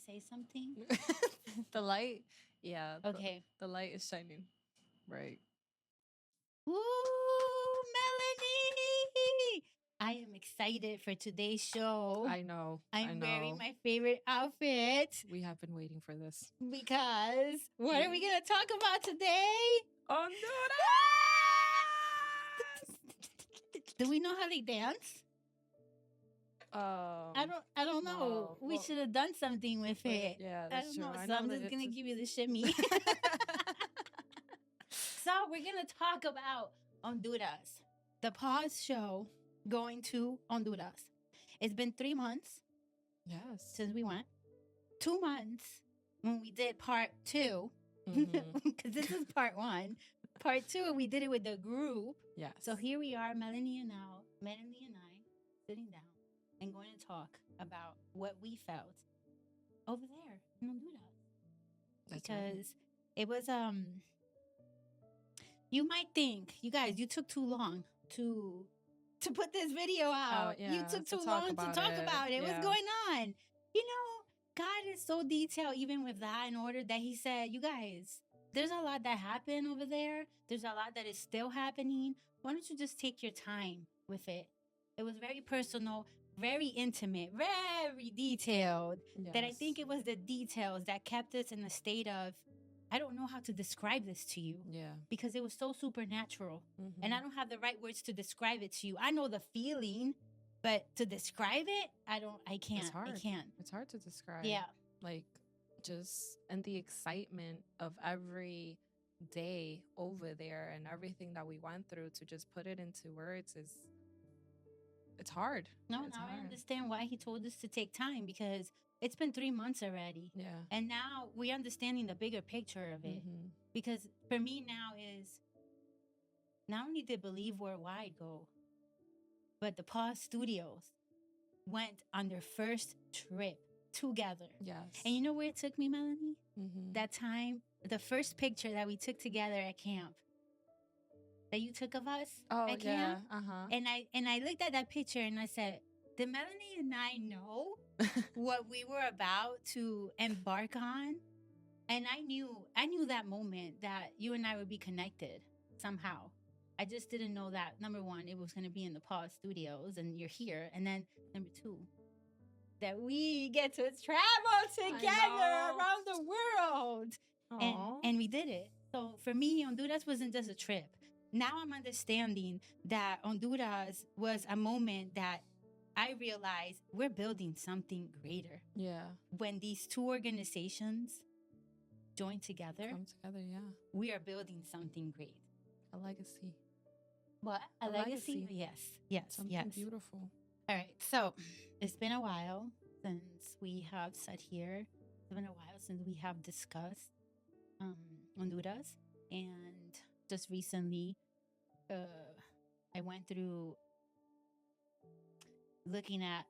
say something? The light, yeah. Okay. The light is shining, right? Woo, Melanie! I am excited for today's show. I know. I'm wearing my favorite outfit We have been waiting for this. because what are we going to talk about today? Honduras! Do we know how they dance? I don't know. We should have done something with it. Yeah, I that's don't true. know. So I'm just gonna give you the shimmy. So we're gonna talk about Honduras, the pause show going to Honduras. It's been 3 months since we went. 2 months when we did part 2, because this is part 1. Part 2, we did it with the group. Yes. So here we are, Melanie and I, sitting down and going to talk about what we felt over there in Honduras. Because it was you might think, you guys, you took too long to put this video out. You took too long to talk about it. What's going on? You know, God is so detailed, even with that, in order that He said, you guys, there's a lot that happened over there. There's a lot that is still happening. Why don't you just take your time with it? It was very personal, very intimate, very detailed. Yes. That I think it was the details that kept us in the state of, I don't know how to describe this to you. Yeah. Because it was so supernatural. And I don't have the right words to describe it to you. I know the feeling, but to describe it, I can't. It's hard. I can't. It's hard to describe. Yeah. Like, just, and the excitement of every day over there and everything that we went through, to just put it into words it's hard. No, it's now hard. I understand why He told us to take time, because it's been 3 months already. Yeah. And now we're understanding the bigger picture of it. Because for me now is, not only did Believe Worldwide go, but the Pause Studios went on their first trip together. Yes. And you know where it took me, Melanie? That time, the first picture that we took together at camp, that you took of us at camp. And I looked at that picture and I said, did Melanie and I know what we were about to embark on? And I knew that moment that you and I would be connected somehow. I just didn't know that, number 1, it was going to be in the Pause Studios and you're here. And then number 2, that we get to travel together around the world. And we did it. So for me, Honduras wasn't just a trip. Now I'm understanding that Honduras was a moment that I realized we're building something greater. Yeah. When these 2 organizations join together. Come together, yeah. We are building something great. A legacy. What? A legacy? Yes. Something beautiful. All right. So it's been a while since we have sat here. It's been a while since we have discussed Honduras. And just recently, I went through looking at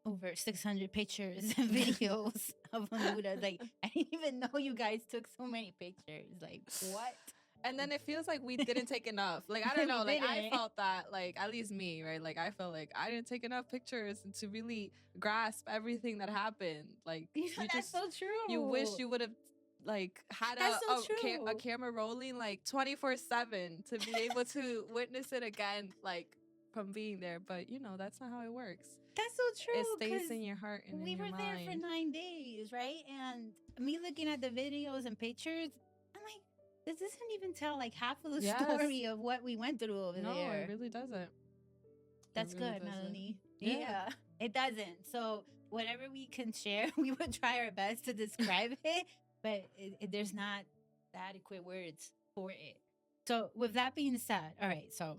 over 600 pictures and videos of Honduras. Like, I didn't even know you guys took so many pictures. Like, what? And then it feels like we didn't take enough. Like, I don't know. Like, I felt that, like, at least me, right? Like, I felt like I didn't take enough pictures to really grasp everything that happened. Like, that's so true. You wish you would have, like, had a camera rolling, like, 24/7 to be able to witness it again, like, from being there. But, you know, that's not how it works. That's so true. It stays in your heart and in your mind. We were there for 9 days, right? And me looking at the videos and pictures, I'm like, this doesn't even tell like half of the story of what we went through over there. No, it really doesn't. That's good, Melanie. Yeah, it doesn't. So whatever we can share, we would try our best to describe it, but there's not adequate words for it. So with that being said, all right, so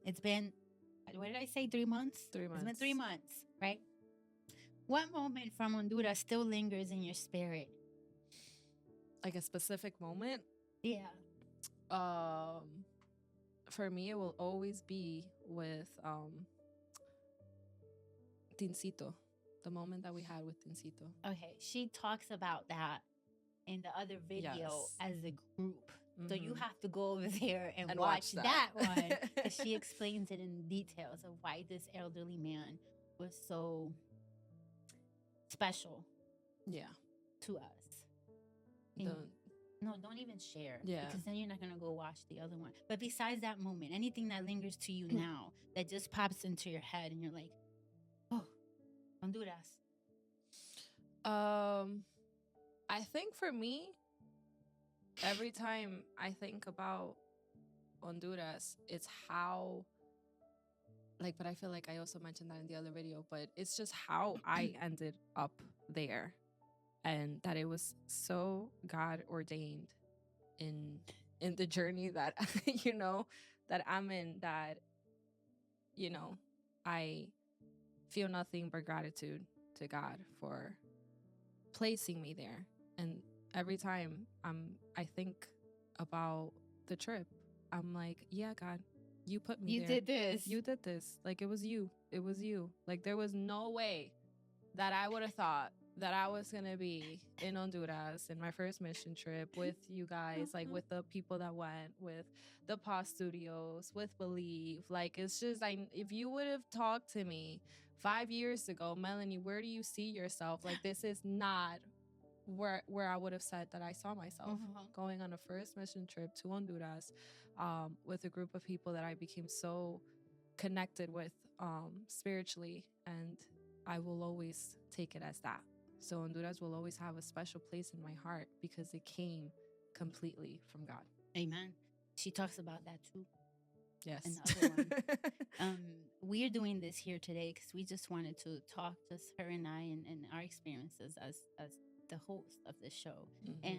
it's been, what did I say, 3 months? 3 months. It's been 3 months, right? What moment from Honduras still lingers in your spirit? Like a specific moment? Yeah. For me, it will always be with Tincito, the moment that we had with Tincito. Okay, she talks about that in the other video as a group. So you have to go over there and watch that one. She explains it in details of why this elderly man was so special to us. No, don't even share. Because then you're not going to go watch the other one. But besides that moment, anything that lingers to you now that just pops into your head and you're like, oh, Honduras. I think for me, every time I think about Honduras, it's how, like, but I feel like I also mentioned that in the other video, but it's just how I ended up there. And that it was so God ordained in the journey that, that I'm in, that, I feel nothing but gratitude to God for placing me there. And every time I think about the trip, I'm like, yeah, God, you put me there. You did this. Like, it was you. Like, there was no way that I would have thought that I was going to be in Honduras in my first mission trip with you guys, like with the people that went, with the Pause Studios, with Believe. Like, it's just, if you would have talked to me 5 years ago, Melanie, where do you see yourself? Like, this is not where I would have said that I saw myself going on a first mission trip to Honduras with a group of people that I became so connected with spiritually, and I will always take it as that. So Honduras will always have a special place in my heart because it came completely from God. Amen. She talks about that too. Yes. Another one. We're doing this here today because we just wanted to talk, just her and I, and our experiences as the host of the show. And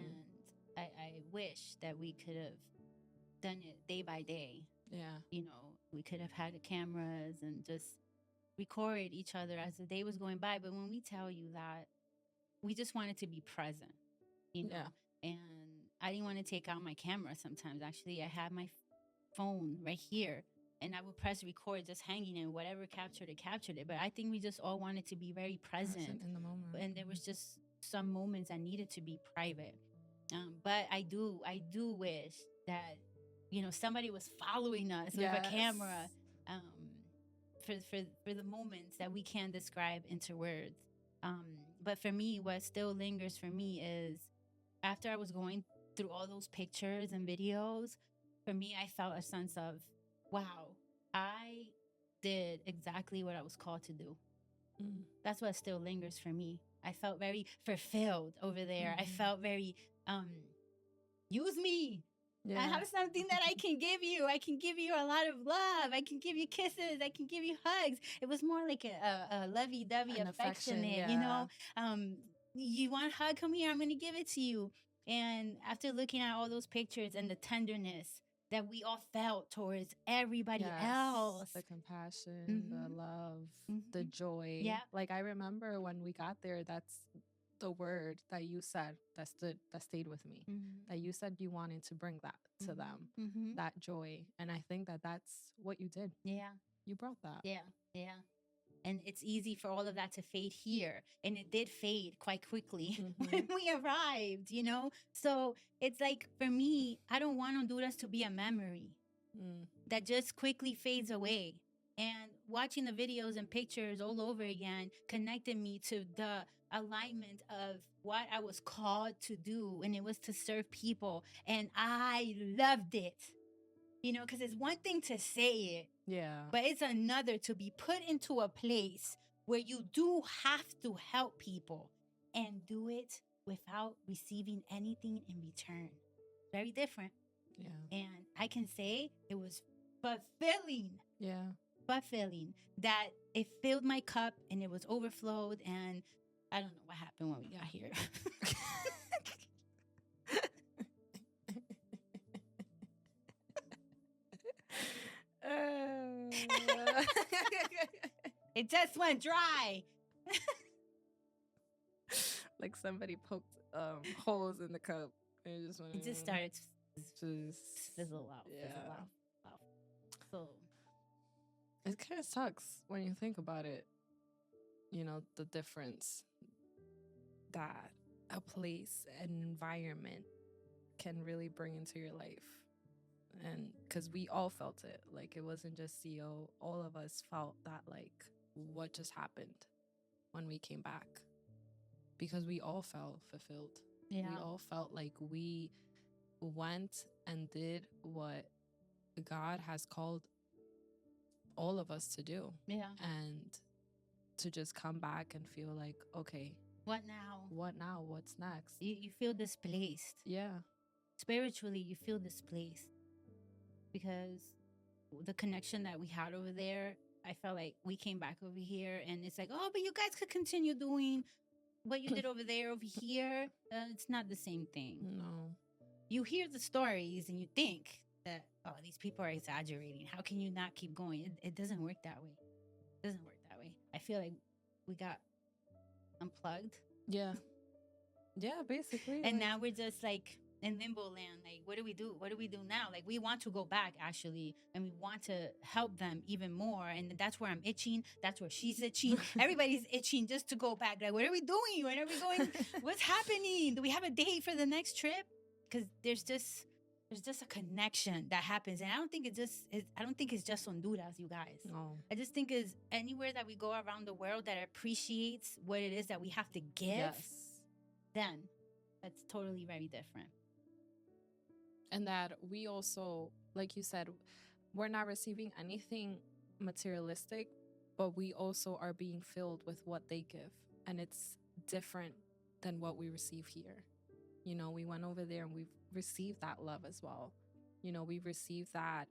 I wish that we could have done it day by day. Yeah. We could have had the cameras and just record each other as the day was going by. But when we tell you that, we just wanted to be present, and I didn't want to take out my camera sometimes. Actually, I had my phone right here and I would press record, just hanging, and whatever captured it. But I think we just all wanted to be very present in the moment. And there was just some moments that needed to be private. But I do wish that, somebody was following us with a camera for the moments that we can't describe into words. But for me, what still lingers for me is after I was going through all those pictures and videos, for me, I felt a sense of, wow, I did exactly what I was called to do. That's what still lingers for me. I felt very fulfilled over there. I felt very, use me. I have something that I can give you. I can give you a lot of love. I can give you kisses. I can give you hugs. It was more like a lovey-dovey, affectionate, you want a hug? Come here. I'm going to give it to you. And after looking at all those pictures and the tenderness that we all felt towards everybody else. The compassion, the love, the joy. Yeah. Like, I remember when we got there, that's the word that you said that stayed with me. That you said you wanted to bring that to them, that joy. And I think that that's what you did. Yeah. You brought that. Yeah. And it's easy for all of that to fade here. And it did fade quite quickly when we arrived, So it's like, for me, I don't want Honduras to be a memory that just quickly fades away. And watching the videos and pictures all over again connected me to the alignment of what I was called to do. And it was to serve people. And I loved it. Because it's one thing to say it. Yeah. But it's another to be put into a place where you do have to help people and do it without receiving anything in return. Very different. Yeah. And I can say it was fulfilling. Yeah. Fulfilling. That it filled my cup and it was overflowed. And I don't know what happened when we got here. It just went dry. Like somebody poked holes in the cup. And it just started to fizzle out. Wow. So it kind of sucks when you think about it. The difference that a place, an environment can really bring into your life. And because we all felt it. Like, it wasn't just Xio. All of us felt that, like, what just happened when we came back. because we all felt fulfilled. Yeah. We all felt like we went and did what God has called all of us to do. Yeah. And to just come back and feel like, okay, what now? What now? What's next? You feel displaced. Yeah. Spiritually, you feel displaced because the connection that we had over there, I felt like we came back over here and it's like, oh, but you guys could continue doing what you did over there, over here. It's not the same thing. No. You hear the stories and you think that, oh, these people are exaggerating. How can you not keep going? It doesn't work that way. It doesn't work that way. I feel like we got unplugged. Yeah. Yeah, basically. And now we're just like in limbo land. Like, what do we do? What do we do now? Like, we want to go back, actually, and we want to help them even more. And that's where I'm itching. That's where she's itching. Everybody's itching just to go back. Like, what are we doing? When are we going? What's happening? Do we have a date for the next trip? Because there's just a connection that happens. And I don't think it's just Honduras, you guys. No. I just think it's anywhere that we go around the world that appreciates what it is that we have to give. Yes. Then that's totally very different. And that we also, like you said, we're not receiving anything materialistic, but we also are being filled with what they give. And it's different than what we receive here. You know, we went over there and we've received that love as well. You know, we've received that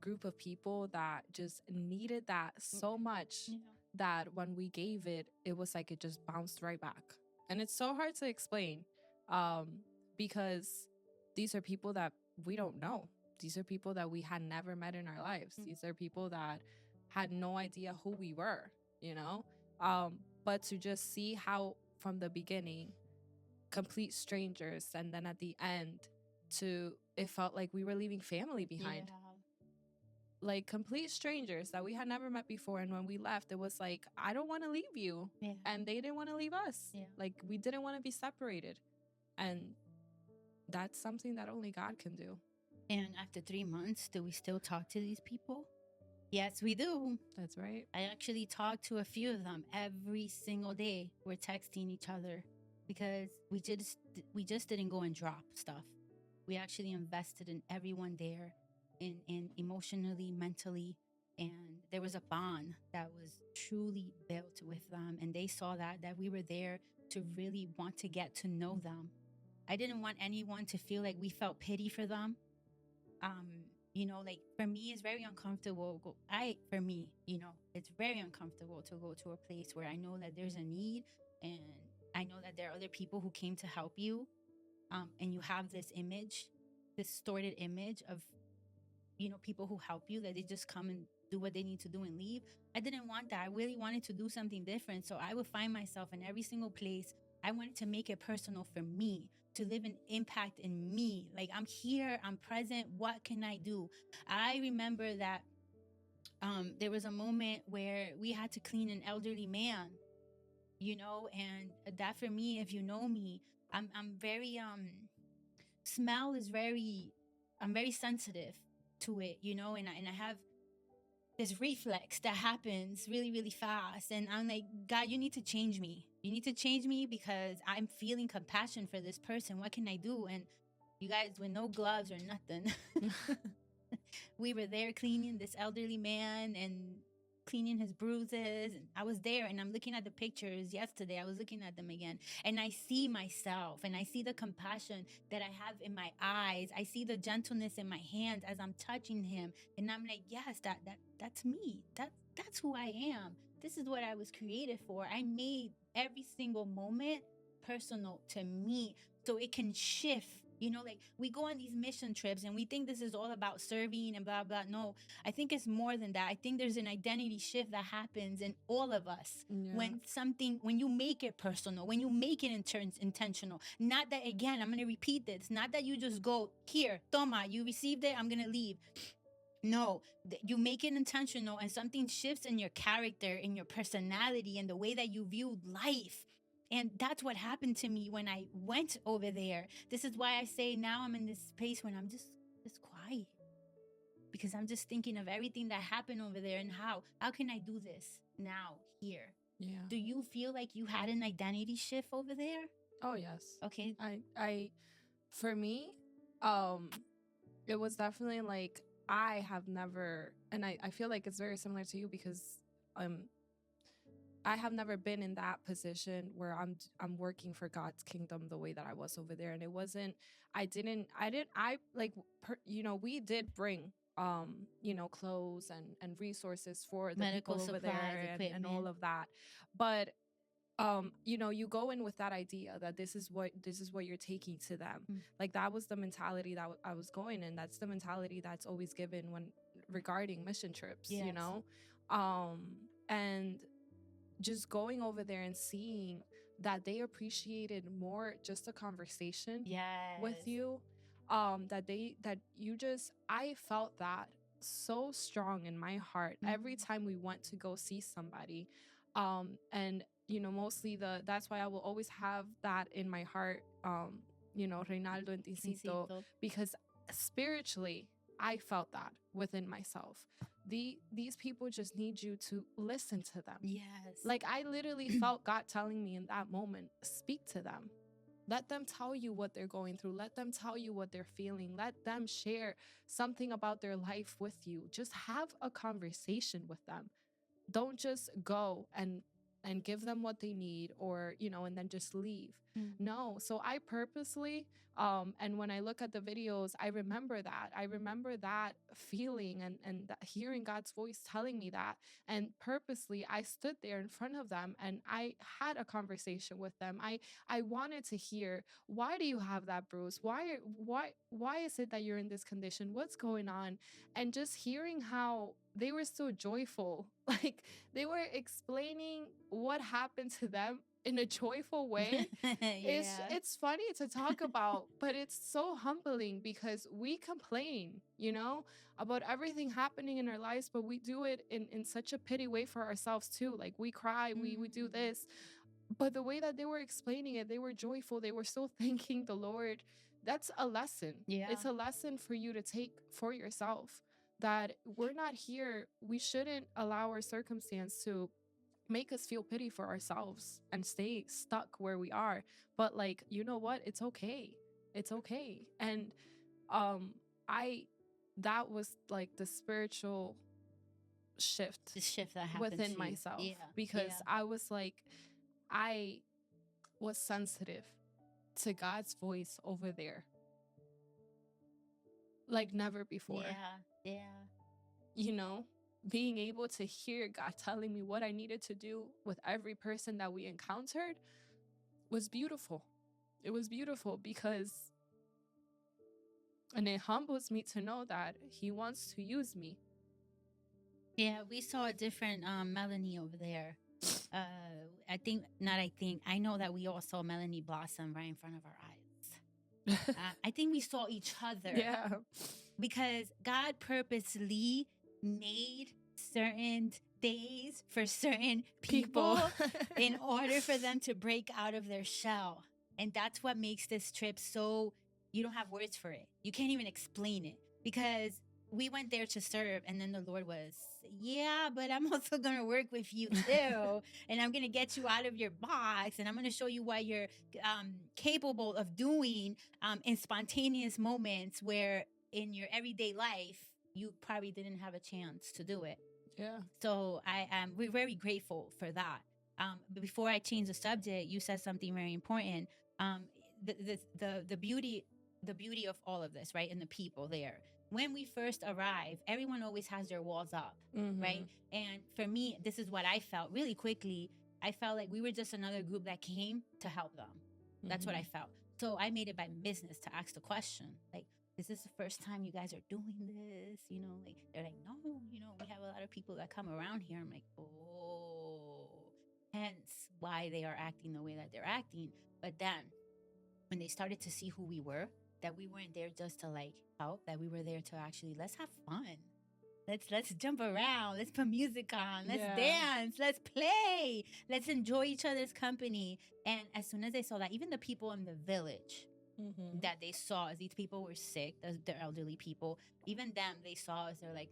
group of people that just needed that so much that when we gave it, it was like it just bounced right back. And it's so hard to explain because these are people that we don't know. These are people that we had never met in our lives. These are people that had no idea who we were, you know? But to just see how from the beginning, complete strangers, and then at the end, it felt like we were leaving family behind. Yeah. Like complete strangers that we had never met before. And when we left, it was like, I don't want to leave you. Yeah. And they didn't want to leave us. Yeah. Like we didn't want to be separated. And that's something that only God can do. And after 3 months, do we still talk to these people? Yes, we do. That's right. I actually talk to a few of them every single day. We're texting each other because we just didn't go and drop stuff. We actually invested in everyone there. In emotionally, mentally, and there was a bond that was truly built with them, and they saw that we were there to really want to get to know them. I didn't want anyone to feel like we felt pity for them. You know, like for me, it's very uncomfortable. It's very uncomfortable to go to a place where I know that there's a need, and I know that there are other people who came to help you, and you have this distorted image of, you know, people who help you, that they just come and do what they need to do and leave. I didn't want that. I really wanted to do something different. So I would find myself in every single place. I wanted to make it personal for me, to live an impact in me. Like, I'm here, I'm present. What can I do? I remember that there was a moment where we had to clean an elderly man, you know, and that for me, if you know me, I'm very, smell is I'm very sensitive to it, you know, and I have this reflex that happens really, really fast. And I'm like, God, you need to change me. You need to change me because I'm feeling compassion for this person. What can I do? And you guys, with no gloves or nothing, we were there cleaning this elderly man and cleaning his bruises. And I was there and I'm looking at the pictures yesterday. I was looking at them again and I see myself and I see the compassion that I have in my eyes. I see the gentleness in my hands as I'm touching him. And I'm like, yes, that's me. That's who I am. This is what I was created for. I made every single moment personal to me so it can shift. You know, like we go on these mission trips and we think this is all about serving and blah, blah. No, I think it's more than that. I think there's an identity shift that happens in all of us when you make it personal, when you make it intentional. Not that, again, I'm going to repeat this. Not that you just go, here, toma, you received it, I'm going to leave. No, you make it intentional and something shifts in your character, in your personality, and the way that you view life. And that's what happened to me when I went over there. This is why I say now I'm in this space when I'm just quiet. Because I'm just thinking of everything that happened over there and how can I do this now, here? Yeah. Do you feel like you had an identity shift over there? Oh, yes. Okay. For me, it was definitely like, I have never, and I feel like it's very similar to you, because I have never been in that position where I'm working for God's kingdom the way that I was over there. And it wasn't, we did bring clothes and resources for the Medical people over supplies, there, equipment, and all of that. But you go in with that idea that this is what you're taking to them. Like, that was the mentality that I was going in. That's the mentality that's always given when regarding mission trips. Yes. And just going over there and seeing that they appreciated more just a conversation with you. I felt that so strong in my heart every time we went to go see somebody. And mostly that's why I will always have that in my heart, Reinaldo and Tincito, because spiritually I felt that within myself. These people just need you to listen to them. Yes. Like, I literally felt God telling me in that moment, speak to them. Let them tell you what they're going through. Let them tell you what they're feeling. Let them share something about their life with you. Just have a conversation with them. Don't just go and give them what they need, or and then just leave. No. So I purposely, and when I look at the videos, I remember that feeling, and that hearing God's voice telling me that. And purposely I stood there in front of them and I had a conversation with them. I wanted to hear, why do you have that bruise? Why is it that you're in this condition? What's going on? And just hearing how they were so joyful, like they were explaining what happened to them in a joyful way. It's funny to talk about, but it's so humbling, because we complain, about everything happening in our lives, but we do it in such a pity way for ourselves too. Like, we cry, we do this. But the way that they were explaining it, they were joyful. They were still thanking the Lord. That's a lesson. Yeah. It's a lesson for you to take for yourself, that we're not here. We shouldn't allow our circumstance to make us feel pity for ourselves and stay stuck where we are. But, like, you know what? It's okay. It's okay. And that was like the spiritual shift. The shift that happened within myself. Yeah. Because I was like, I was sensitive to God's voice over there like never before. Yeah. Being able to hear God telling me what I needed to do with every person that we encountered was beautiful. It was beautiful, and it humbles me to know that He wants to use me. Yeah, we saw a different Melanie over there. I know that we all saw Melanie blossom right in front of our eyes. I think we saw each other. Yeah. Because God purposely made certain days for certain people in order for them to break out of their shell. And that's what makes this trip so, you don't have words for it. You can't even explain it, because we went there to serve, and then the Lord was, yeah, but I'm also going to work with you too. And I'm going to get you out of your box, and I'm going to show you what you're capable of doing in spontaneous moments where in your everyday life, you probably didn't have a chance to do it. Yeah. So we're very grateful for that. But before I change the subject, you said something very important. The beauty of all of this, right? And the people there. When we first arrive, everyone always has their walls up, right? And for me, this is what I felt really quickly. I felt like we were just another group that came to help them. That's what I felt. So I made it my business to ask the question, like, is this the first time you guys are doing this? Like, they're like, no, we have a lot of people that come around here. I'm like, oh, hence why they are acting the way that they're acting. But then when they started to see who we were, that we weren't there just to like help, that we were there to actually, let's have fun. Let's jump around. Let's put music on. Let's dance. Let's play. Let's enjoy each other's company. And as soon as they saw that, even the people in the village, that they saw us. These people were sick. They're elderly people. Even them, they saw us. They're like,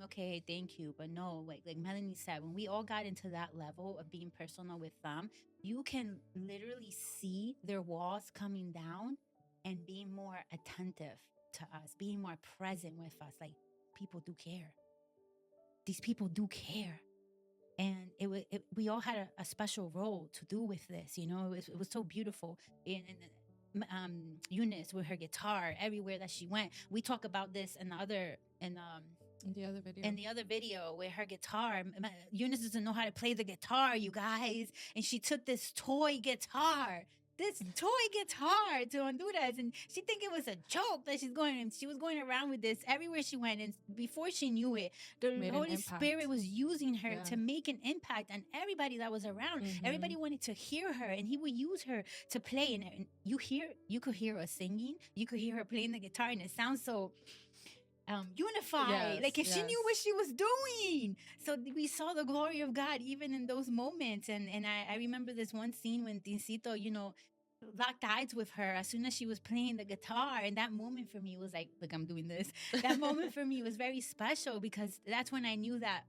okay, thank you. But no, like Melanie said, when we all got into that level of being personal with them, you can literally see their walls coming down and being more attentive to us, being more present with us. Like, people do care. These people do care. And we all had a special role to do with this. You know, it was so beautiful. And Eunice with her guitar everywhere that she went. We talk about this in the other video with her guitar. Eunice doesn't know how to play the guitar, you guys, and she took this toy guitar to Honduras, and she think it was a joke that she was going around with this everywhere she went. And before she knew it, the Holy Spirit was using her to make an impact on everybody that was around. Everybody wanted to hear her, and he would use her to play. And you could hear her singing, you could hear her playing the guitar, and it sounds so unified. She knew what she was doing. So we saw the glory of God even in those moments. And I remember this one scene when Tincito, locked eyes with her as soon as she was playing the guitar. And that moment for me was like, look, I'm doing this. That moment for me was very special, because that's when I knew that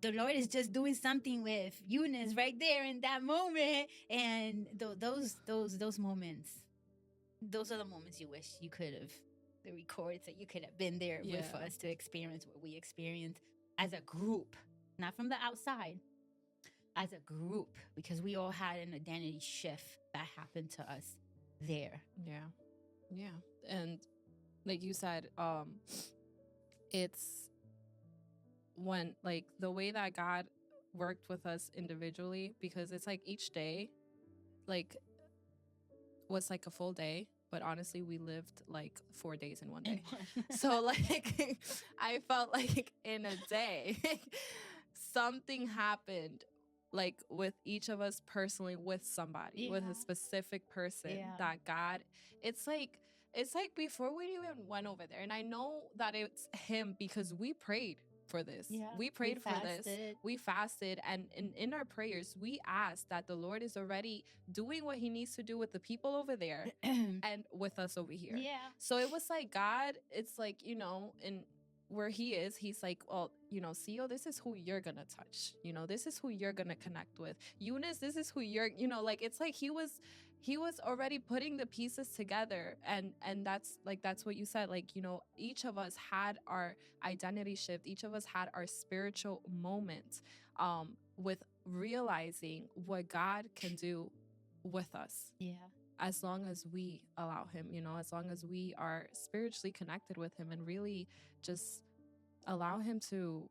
the Lord is just doing something with Eunice right there in that moment. And those moments, those are the moments you wish you could have. The records that you could have been there with us to experience what we experienced as a group, not from the outside, as a group, because we all had an identity shift that happened to us there. Yeah. And like you said, it's when, like, the way that God worked with us individually, because it's like each day, like, was like a full day. But honestly, we lived like 4 days in one day. So like, I felt like in a day, something happened, like with each of us personally, with somebody, with a specific person that God, it's like before we even went over there. And I know that it's him because we prayed for this. We prayed for this. We fasted. And in our prayers, we asked that the Lord is already doing what he needs to do with the people over there and with us over here. So it was like God, it's like, in where he is, he's like, well, Xio, this is who you're gonna touch. This is who you're gonna connect with. Eunice, this is who you're, like, it's like he was already putting the pieces together. And that's what you said. Like, each of us had our identity shift. Each of us had our spiritual moment with realizing what God can do with us. As long as we allow him, as long as we are spiritually connected with him and really just allow him to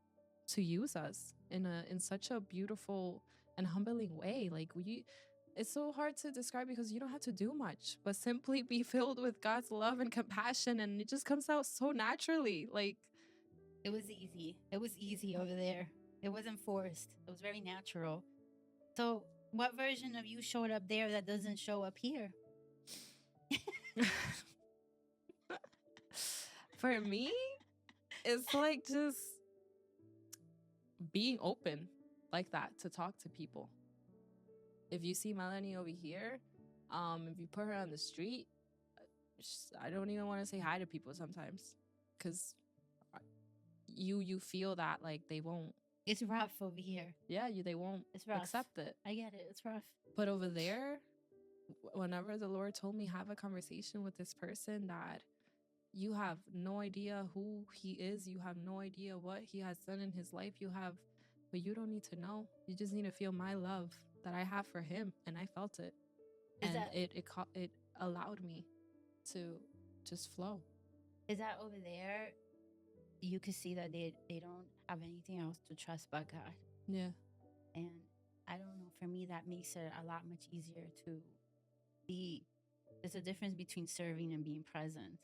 use us in such a beautiful and humbling way. Like, it's so hard to describe because you don't have to do much, but simply be filled with God's love and compassion, and it just comes out so naturally. Like, it was easy. It was easy over there. It wasn't forced. It was very natural. So what version of you showed up there that doesn't show up here? For me, it's like just being open like that to talk to people. If you see Melanie over here, if you put her on the street, I don't even want to say hi to people sometimes, because you feel that like they won't. It's rough over here. Yeah, they won't accept it. I get it. It's rough. But over there, whenever the Lord told me have a conversation with this person that you have no idea who he is, you have no idea what he has done in his life, but you don't need to know. You just need to feel my love that I have for him, and I felt it, it allowed me to just flow. Is that over there? You could see that they don't have anything else to trust but God. Yeah. And I don't know, for me that makes it a lot much easier to be. There's a difference between serving and being present.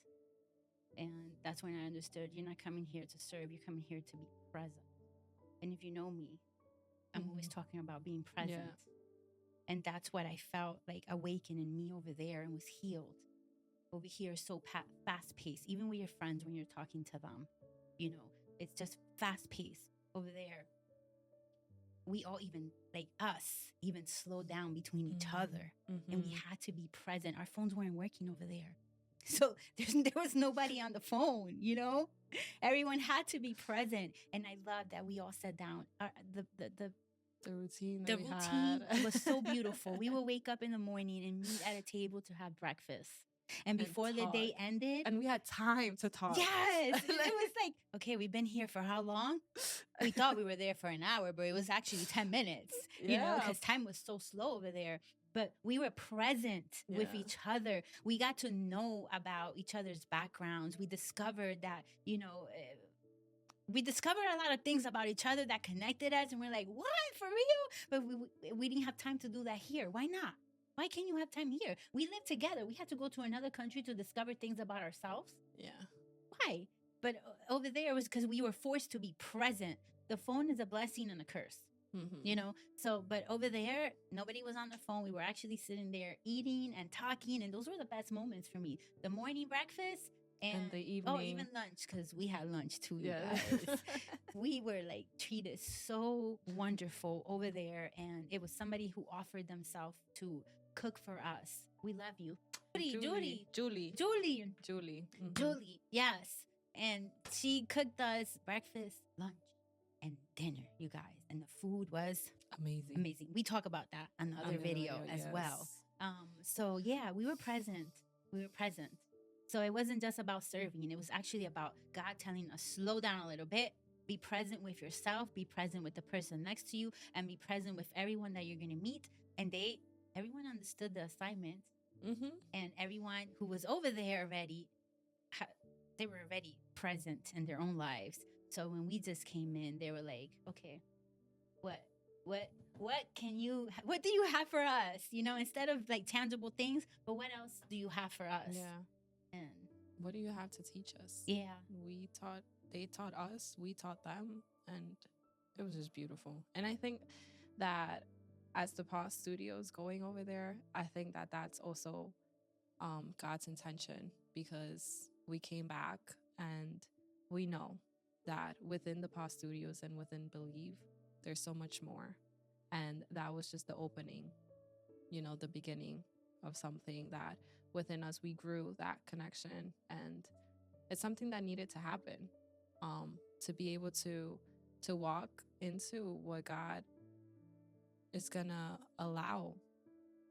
And that's when I understood you're not coming here to serve, you're coming here to be present. And if you know me, I'm always talking about being present. And that's what I felt like awakened in me over there and was healed. Over here is so fast paced. Even with your friends, when you're talking to them, it's just fast paced. Over there, we all even slowed down between each other, and we had to be present. Our phones weren't working over there. So there was nobody on the phone, everyone had to be present. And I love that we all sat down. The routine was so beautiful. We would wake up in the morning and meet at a table to have breakfast. And before the day ended. And we had time to talk. Yes. It was like, okay, we've been here for how long? We thought we were there for an hour, but it was actually 10 minutes, because time was so slow over there. But we were present with each other. We got to know about each other's backgrounds. We discovered that, we discovered a lot of things about each other that connected us. And we're like, what? For real? But we didn't have time to do that here. Why not? Why can't you have time here? We live together. We had to go to another country to discover things about ourselves. Yeah. Why? But over there, it was because we were forced to be present. The phone is a blessing and a curse. So, but over there, nobody was on the phone. We were actually sitting there eating and talking. And those were the best moments for me. The morning breakfast and the evening. Oh, even lunch, because we had lunch too, you guys. We were treated so wonderful over there. And it was somebody who offered themselves to cook for us. We love you. Julie. Julie, yes. And she cooked us breakfast, lunch, and dinner, you guys. And the food was amazing. We talk about that on the other video as well. So yeah, we were present. So it wasn't just about serving. It was actually about God telling us, slow down a little bit, be present with yourself, be present with the person next to you, and be present with everyone that you're going to meet. And everyone understood the assignment. And everyone who was over there already, they were already present in their own lives. So when we just came in, they were like, okay, what do you have for us? Instead of tangible things, but what else do you have for us? Yeah. And what do you have to teach us? Yeah. They taught us, we taught them, and it was just beautiful. And I think that as the Pause Studio is going over there, I think that that's also God's intention, because we came back and we know that within the Pause Studios and within Believe, there's so much more. And that was just the opening, the beginning of something that within us, we grew that connection. And it's something that needed to happen, to be able to walk into what God is gonna allow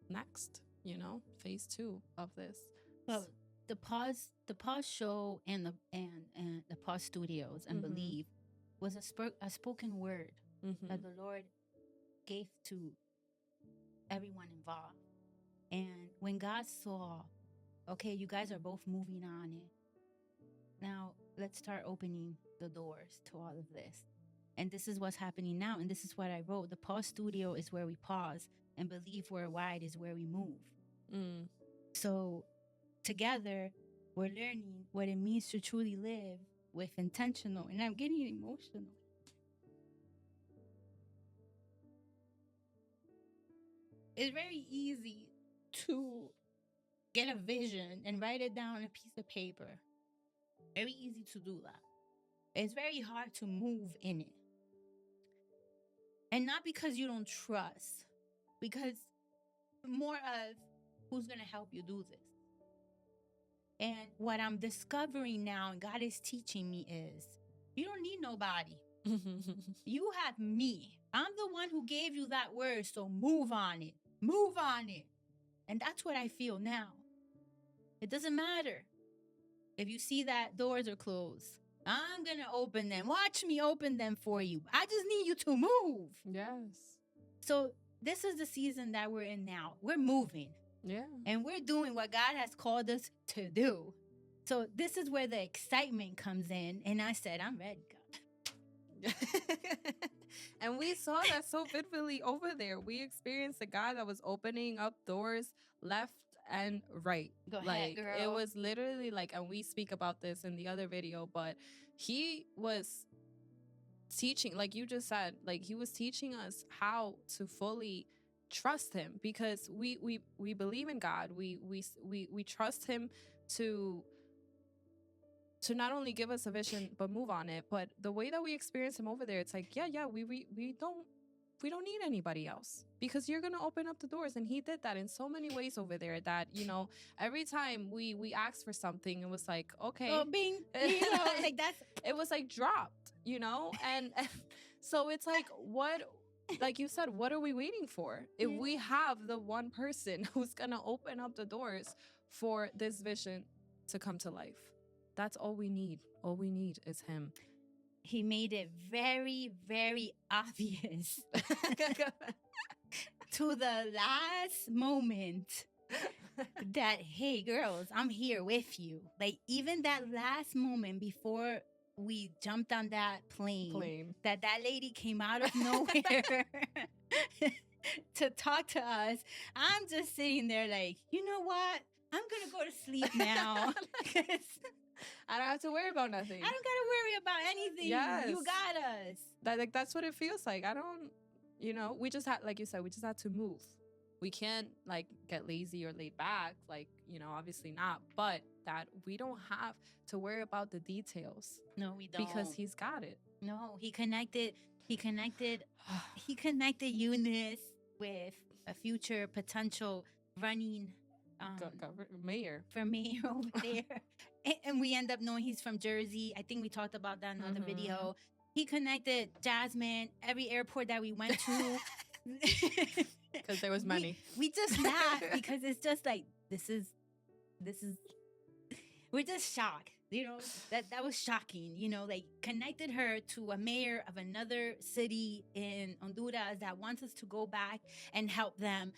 next, phase 2 of this. Well, the Pause show and the Pause Studios and Believe was a spoken word that the Lord gave to everyone involved. And when God saw, okay, you guys are both moving on it, now let's start opening the doors to all of this. And this is what's happening now. And this is what I wrote. The Pause Studio is where we pause, and Believe Worldwide is where we move. So together, we're learning what it means to truly live with intentional. And I'm getting emotional. It's very easy to get a vision and write it down on a piece of paper. Very easy to do that. It's very hard to move in it. And not because you don't trust, because more of who's going to help you do this. And what I'm discovering now, and God is teaching me, is you don't need nobody. You have me. I'm the one who gave you that word, so move on it. Move on it. And that's what I feel now. It doesn't matter if you see that doors are closed. I'm going to open them. Watch me open them for you. I just need you to move. Yes. So this is the season that we're in now. We're moving. Yeah. And we're doing what God has called us to do. So this is where the excitement comes in. And I said, I'm ready, God. And we saw that so vividly over there. We experienced a God that was opening up doors left and right. Go ahead, girl. It was literally and we speak about this in the other video, but he was teaching, like you just said, he was teaching us how to fully trust him, because we believe in God. We trust him to not only give us a vision but move on it. But the way that we experience him over there, it's we we don't need anybody else, because you're gonna open up the doors. And he did that in so many ways over there, that, you know, every time we asked for something, it was like, okay, oh, bing, you know, like that's, it was like dropped, you know. And so it's like, what, like you said, what are we waiting for? If we have the one person who's gonna open up the doors for this vision to come to life, that's all we need. All we need is him. He made it very, very obvious to the last moment that, hey, girls, I'm here with you. Like, even that last moment before we jumped on that plane. that lady came out of nowhere to talk to us. I'm just sitting there like, you know what? I'm going to go to sleep now. I don't have to worry about nothing. I don't got to worry about anything. Yes. You got us. That's what it feels like. I don't, you know, we just had, like you said, we just had to move. We can't like get lazy or laid back. Like, you know, obviously not. But that we don't have to worry about the details. No, we don't. Because he's got it. No, he connected Eunice with a future potential running mayor. For mayor over there. And we end up knowing he's from Jersey. I think we talked about that in another video. He connected Jazmin, every airport that we went to. Because there was money. We just laugh because it's just like, this is, we're just shocked. You know, that was shocking, you know, like connected her to a mayor of another city in Honduras that wants us to go back and help them.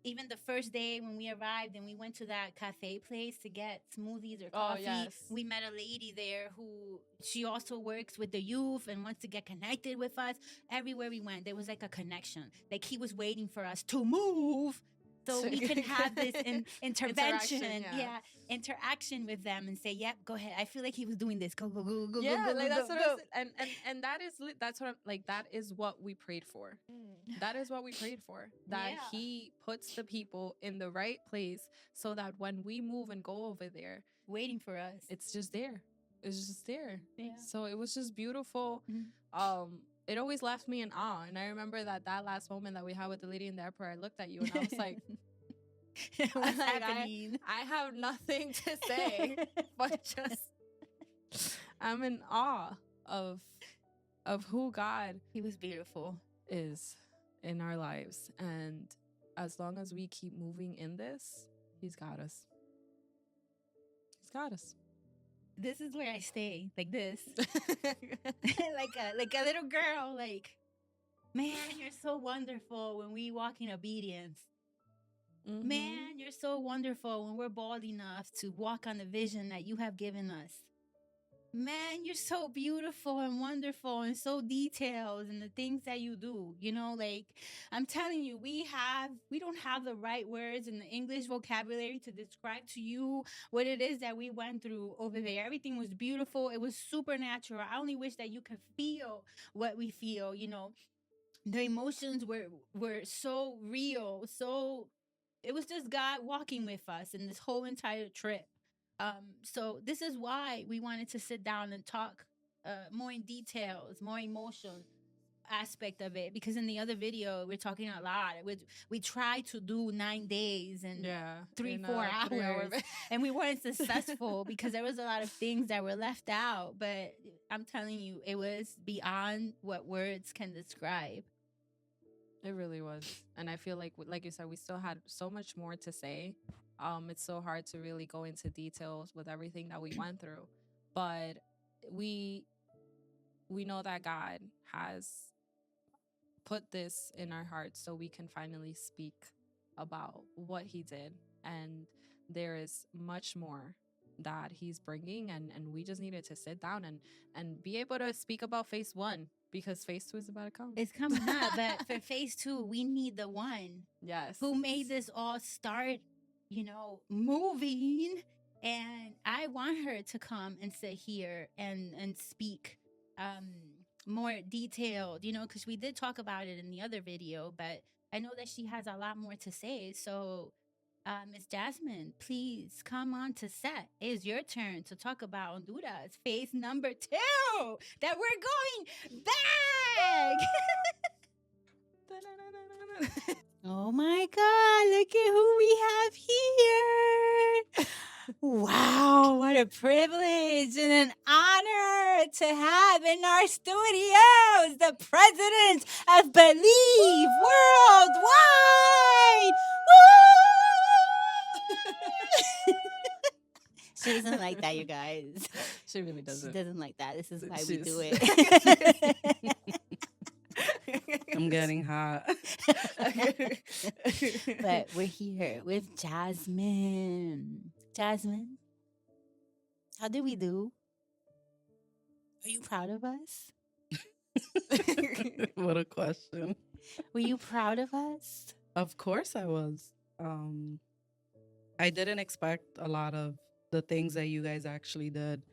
Even the first day when we arrived and we went to that cafe place to get smoothies or coffee, we met a lady there who, she also works with the youth and wants to get connected with us. Everywhere we went, there was like a connection. Like he was waiting for us to move so we can have this intervention, interaction with them and say, yep, go ahead. I feel like he was doing this. Go, like that's what and that is, that's what I'm like, that is what we prayed for. That is what we prayed for. That he puts the people in the right place so that when we move and go over there, waiting for us, it's just there. It's just there. Yeah. So it was just beautiful. It always left me in awe. And I remember that last moment that we had with the lady in the airport, I looked at you and I was like, what's happening? I have nothing to say, but just, I'm in awe of who God, he was beautiful, is in our lives. And as long as we keep moving in this, he's got us. He's got us. This is where I stay, like this. like a little girl, like, man, you're so wonderful when we walk in obedience. Man, you're so wonderful when we're bold enough to walk on the vision that you have given us. Man, you're so beautiful and wonderful and so detailed in the things that you do. You know, like, I'm telling you, we don't have the right words in the English vocabulary to describe to you what it is that we went through over there. Everything was beautiful. It was supernatural. I only wish that you could feel what we feel, you know. The emotions were so real. So it was just God walking with us in this whole entire trip. So this is why we wanted to sit down and talk more in details, more emotion aspect of it. Because in the other video, we're talking a lot. We tried to do 9 days and 3-4 hours, and we weren't successful because there was a lot of things that were left out. But I'm telling you, it was beyond what words can describe. It really was. And I feel like you said, we still had so much more to say. It's so hard to really go into details with everything that we went through. But we know that God has put this in our hearts so we can finally speak about what he did. And there is much more that he's bringing. And we just needed to sit down and be able to speak about phase 1. Because phase 2 is about to come. It's coming up, but for phase 2, we need the one who made this all start, you know, moving. And I want her to come and sit here and speak more detailed, you know, because we did talk about it in the other video, but I know that she has a lot more to say. So Miss Jazmin, please come on to set. It is your turn to talk about Honduras phase number 2 that we're going back. Oh my God, look at who we have here. Wow, what a privilege and an honor to have in our studios the president of Believe Worldwide. Woo! She doesn't like that, you guys. She really doesn't. She doesn't like that. This is why we do it. I'm getting hot. But we're here with Jazmin. Jazmin, how did we do? Are you proud of us? What a question. Were you proud of us? Of course I was. I didn't expect a lot of the things that you guys actually did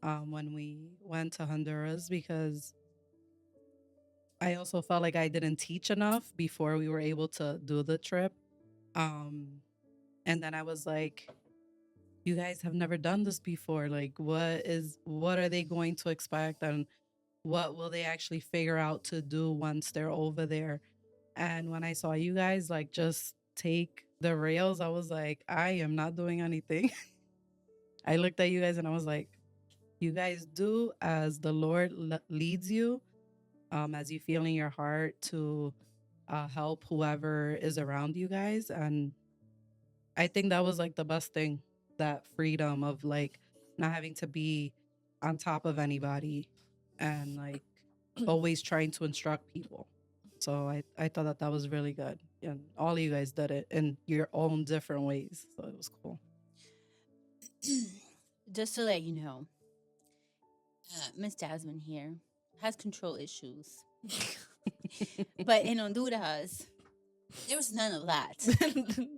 when we went to Honduras, because I also felt like I didn't teach enough before we were able to do the trip. And then I was like, you guys have never done this before. Like, what are they going to expect? And what will they actually figure out to do once they're over there? And when I saw you guys like just take the rails, I was like, I am not doing anything. I looked at you guys and I was like, you guys do as the Lord leads you, as you feel in your heart to help whoever is around you guys. And I think that was like the best thing, that freedom of like not having to be on top of anybody and like always trying to instruct people. So I thought that was really good. And all of you guys did it in your own different ways. So it was cool. Just to let you know, Miss Jazmin here has control issues. But in Honduras, there was none of that.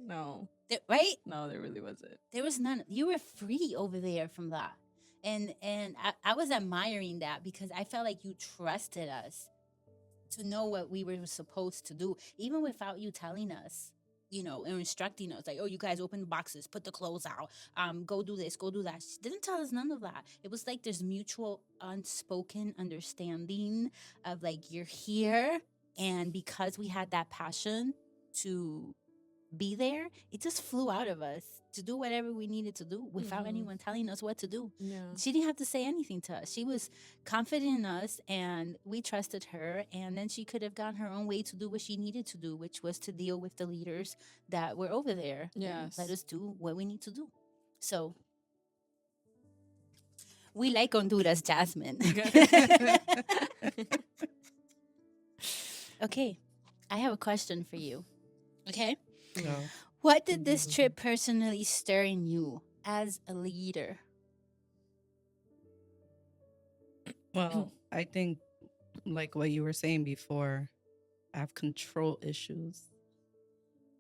No. Right? No, there really wasn't. There was none. You were free over there from that. And I was admiring that because I felt like you trusted us to know what we were supposed to do, even without you telling us, you know, and instructing us, like, oh, you guys open the boxes, put the clothes out, go do this, go do that. She didn't tell us none of that. It was like there's mutual unspoken understanding of like, you're here. And because we had that passion to be there, it just flew out of us to do whatever we needed to do without anyone telling us what to do. Yeah. She didn't have to say anything to us. She was confident in us and we trusted her, and then she could have gone her own way to do what she needed to do, which was to deal with the leaders that were over there. Yes. Let us do what we need to do. So we like Honduras, Jazmin. Okay, I have a question for you. Okay? No. What did this trip personally stir in you as a leader? Well, I think like what you were saying before, I have control issues.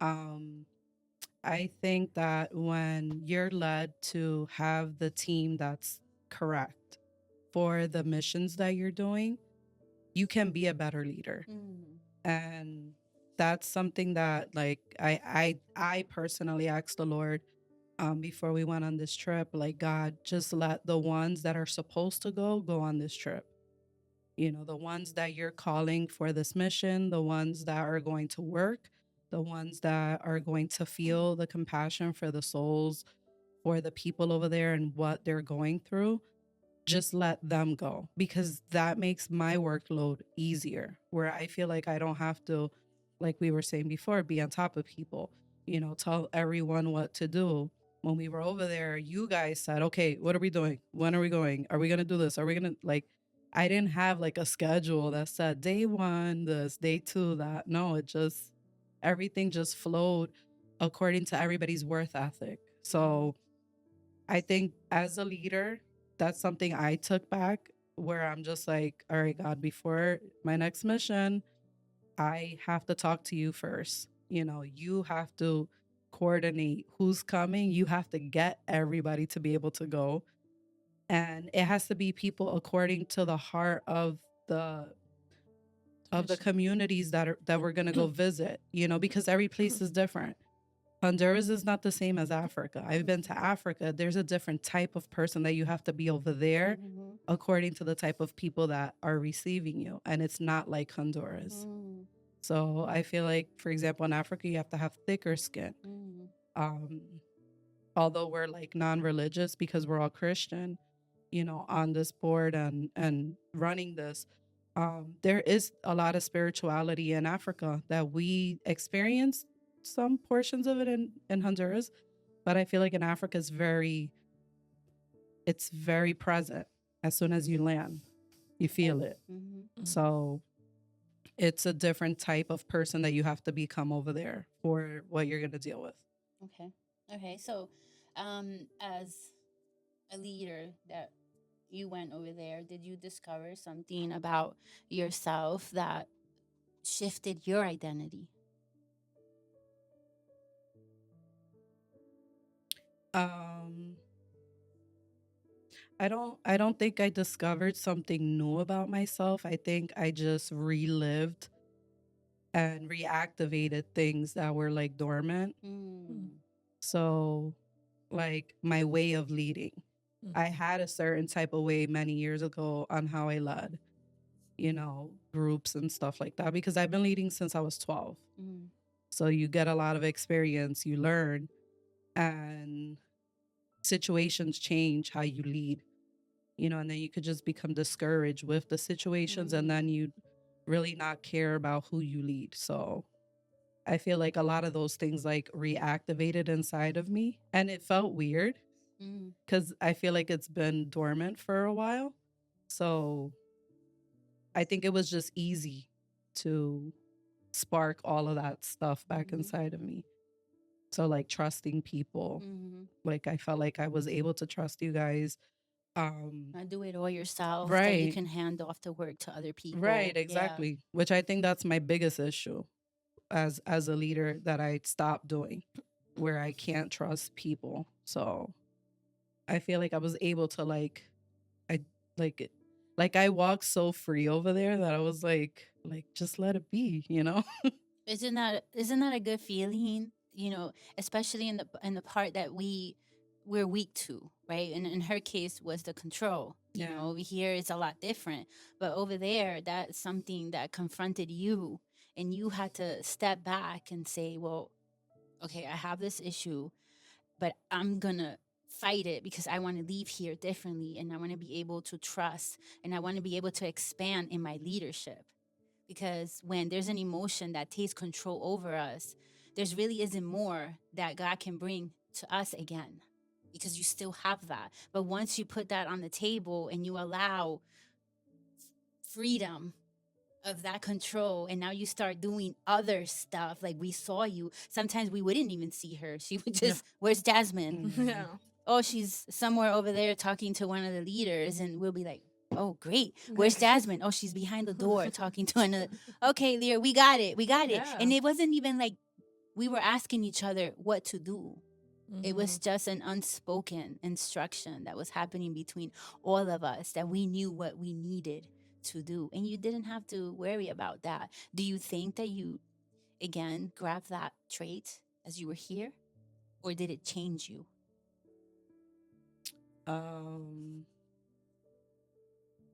I think that when you're led to have the team that's correct for the missions that you're doing, you can be a better leader. And that's something that like I personally asked the Lord before we went on this trip, like, God, just let the ones that are supposed to go on this trip. You know, the ones that you're calling for this mission, the ones that are going to work, the ones that are going to feel the compassion for the souls, for the people over there and what they're going through. Just let them go, because that makes my workload easier, where I feel like I don't have to, like we were saying before, be on top of people, you know, tell everyone what to do. When we were over there, you guys said, okay, what are we doing? When are we going? Are we going to do this? Are we going to like, I didn't have like a schedule that said day 1, this, day 2, that. No, it just, everything just flowed according to everybody's worth ethic. So I think as a leader, that's something I took back, where I'm just like, all right, God, before my next mission, I have to talk to you first. You know, you have to coordinate who's coming. You have to get everybody to be able to go. And it has to be people according to the heart of the communities that we're going to go visit, you know, because every place is different. Honduras is not the same as Africa. I've been to Africa. There's a different type of person that you have to be over there according to the type of people that are receiving you. And it's not like Honduras. So I feel like, for example, in Africa, you have to have thicker skin. Um, although we're like non-religious because we're all Christian, you know, on this board and running this, there is a lot of spirituality in Africa that we experience some portions of it in Honduras, but I feel like in Africa it's very present. As soon as you land, you feel it. So it's a different type of person that you have to become over there for what you're going to deal with. Okay. So, as a leader that you went over there, did you discover something about yourself that shifted your identity? I don't think I discovered something new about myself. I think I just relived and reactivated things that were like dormant. So like my way of leading. I had a certain type of way many years ago on how I led, you know, groups and stuff like that, because I've been leading since I was 12. So you get a lot of experience, you learn, and situations change how you lead, you know, and then you could just become discouraged with the situations and then you really not care about who you lead. So I feel like a lot of those things like reactivated inside of me, and it felt weird because I feel like it's been dormant for a while. So I think it was just easy to spark all of that stuff back inside of me. So like trusting people, like I felt like I was able to trust you guys. Not do it all yourself. Right. That you can hand off the work to other people. Right, exactly. Yeah. Which I think that's my biggest issue as a leader that I stopped doing, where I can't trust people. So I feel like I was able to I like like I walked so free over there that I was like just let it be, you know? Isn't that a good feeling? You know, especially in the part that we're weak to, right? And in her case was the control. You Yeah. know, over here it's a lot different, but over there that's something that confronted you, and you had to step back and say, well, okay, I have this issue, but I'm gonna fight it because I want to leave here differently, and I want to be able to trust, and I want to be able to expand in my leadership. Because when there's an emotion that takes control over us, there's really isn't more that God can bring to us again, because you still have that. But once you put that on the table and you allow freedom of that control, and now you start doing other stuff, like we saw you, sometimes we wouldn't even see her. She would just, where's Jazmin? Yeah. Oh, she's somewhere over there talking to one of the leaders, and we'll be like, oh, great. Where's Jazmin? Oh, she's behind the door talking to another. Okay, Lear, we got it. Yeah. And it wasn't even like we were asking each other what to do. It was just an unspoken instruction that was happening between all of us, that we knew what we needed to do. And you didn't have to worry about that. Do you think that you, again, grabbed that trait as you were here? Or did it change you?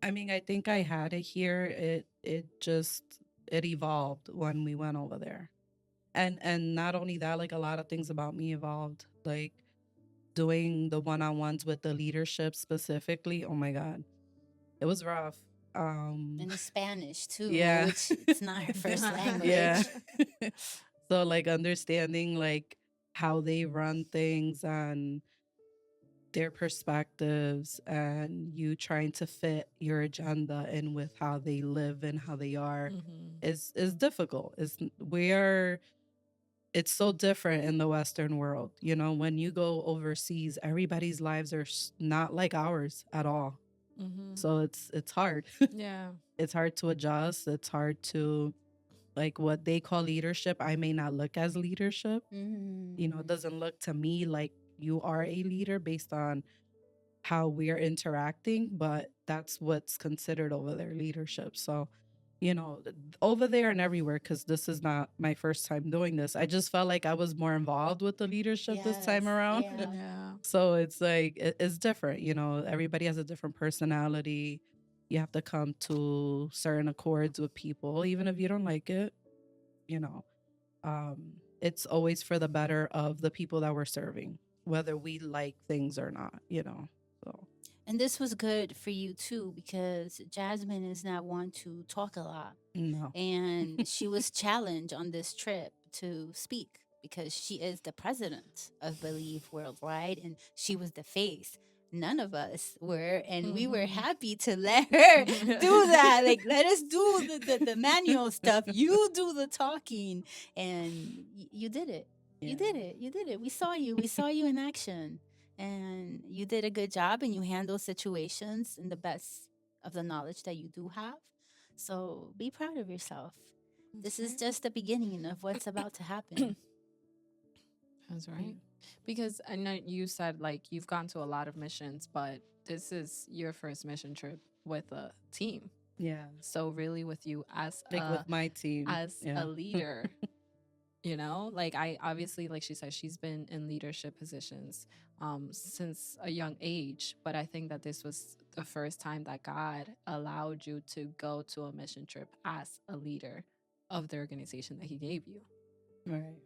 I mean, I think I had it here. It evolved when we went over there. And not only that, like a lot of things about me evolved. Like doing the one-on-ones with the leadership specifically. Oh my God. It was rough. And the Spanish too, yeah. which it's not her first language. Yeah. So like understanding like how they run things and their perspectives, and you trying to fit your agenda in with how they live and how they are is difficult. It's so different in the Western world. You know, when you go overseas, everybody's lives are not like ours at all. So it's hard. Yeah. It's hard to adjust. It's hard to, like, what they call leadership, I may not look as leadership. You know, it doesn't look to me like you are a leader based on how we're interacting, but that's what's considered over there leadership. So, you know, over there and everywhere, because this is not my first time doing this, I just felt like I was more involved with the leadership this time around. Yeah. So it's like, it's different. You know, everybody has a different personality. You have to come to certain accords with people, even if you don't like it. you know. It's always for the better of the people that we're serving, whether we like things or not, you know. So And this was good for you too, because Jasmine is not one to talk a lot. no. And she was challenged on this trip to speak because she is the president of Believe Worldwide and she was the face. None of us were, and we were happy to let her do that. Like, let us do the manual stuff. You do the talking, and you did it. You Yeah. did it. You did it. We saw you. We saw you in action, and you did a good job. And you handle situations in the best of the knowledge that you do have. So be proud of yourself. This is just the beginning of what's about to happen. That's right. Because I know you said like you've gone to a lot of missions, but this is your first mission trip with a team. Yeah. So really with you as Like with my team. as a leader, you know, like I obviously, like she said, she's been in leadership positions since a young age, but I think that this was the first time that God allowed you to go to a mission trip as a leader of the organization that he gave you. Right.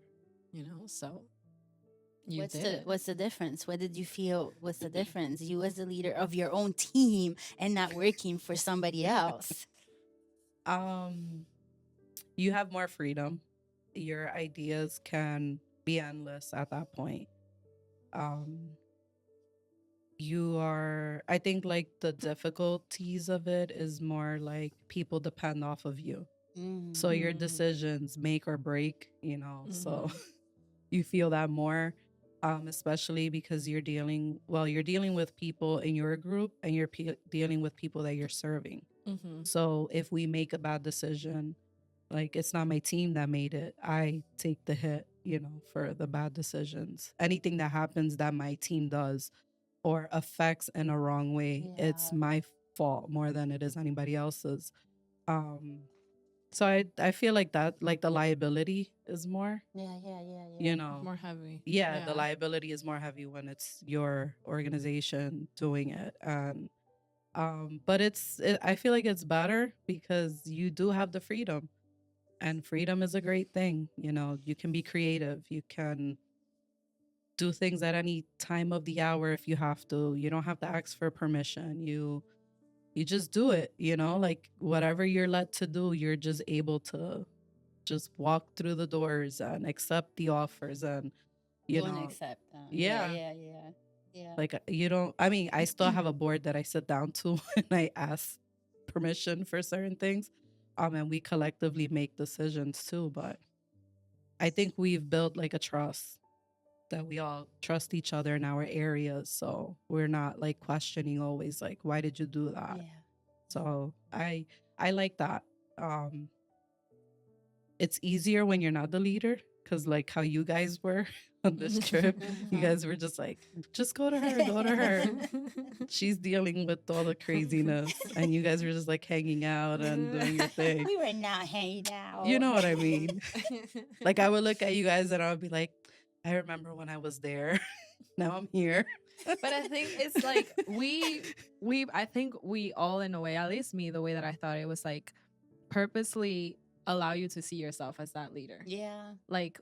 You know, so what's the difference? What did you feel was the difference? You as the leader of your own team and not working for somebody else. You have more freedom. Your ideas can be endless at that point. I think like the difficulties of it is more like people depend off of you. So your decisions make or break, you know. So you feel that more, especially because you're dealing with people in your group and you're dealing with people that you're serving. So if we make a bad decision, like it's not my team that made it, I take the hit, you know, for the bad decisions. Anything that happens that my team does or affects in a wrong way, it's my fault more than it is anybody else's. So I feel like that, like the liability is more. You know, more heavy. Yeah, the liability is more heavy when it's your organization doing it. And but I feel like it's better because you do have the freedom. And freedom is a great thing. You know, you can be creative. You can do things at any time of the hour if you have to. You don't have to ask for permission. You just do it, you know, like whatever you're led to do, you're just able to just walk through the doors and accept the offers and you know Accept them. Yeah. Yeah. Like you don't I mean, I still have a board that I sit down to and I ask permission for certain things. And we collectively make decisions too, but I think we've built like a trust that we all trust each other in our areas. So we're not like questioning always like, why did you do that? Yeah. So I like that. It's easier when you're not the leader because like how you guys were on this trip, you guys were just like, just go to her. She's dealing with all the craziness, and you guys were just like hanging out and doing your thing. We were not hanging out. You know what I mean? Like I would look at you guys and I would be like, I remember when I was there. Now I'm here. But I think it's like I think we all in a way, at least me, the way that I thought it was like purposely allow you to see yourself as that leader. Yeah. Like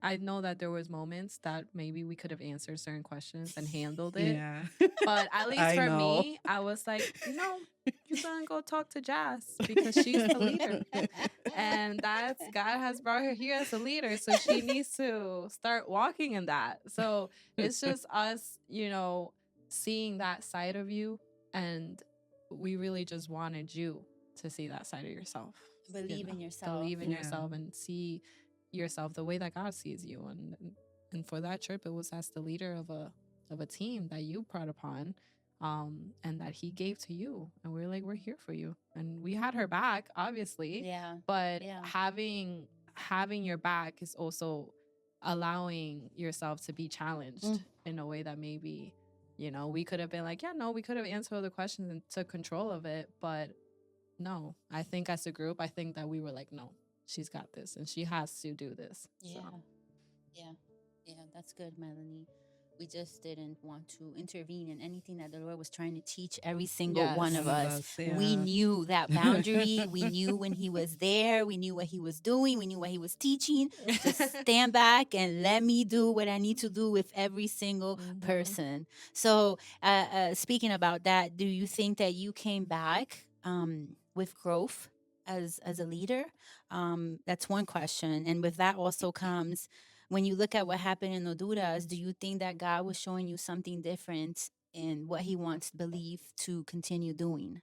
I know that there was moments that maybe we could have answered certain questions and handled it. Yeah. But at least for me, I was like, you gonna go talk to Jazz because she's the leader. And that's God has brought her here as a leader. So she needs to start walking in that. So it's just us, seeing that side of you. And we really just wanted you to see that side of yourself. Believe in yourself. Believe in yourself and see yourself the way that God sees you. And for that trip, it was as the leader of a team that you brought upon, and that he gave to you. And we're like, we're here for you. And we had her back, obviously. Yeah. But having your back is also allowing yourself to be challenged in a way that maybe, we could have been like, we could have answered all the questions and took control of it. But no, I think as a group, I think that we were like, no, she's got this and she has to do this. Yeah. So. Yeah. Yeah. That's good, Melanie. We just didn't want to intervene in anything that the Lord was trying to teach every single one of us. We knew that boundary. We knew when he was there. We knew what he was doing. We knew what he was teaching. Just stand back and let me do what I need to do with every single person. So speaking about that, do you think that you came back with growth as a leader? That's one question. And with that also comes, when you look at what happened in Honduras, do you think that God was showing you something different in what he wants belief to continue doing?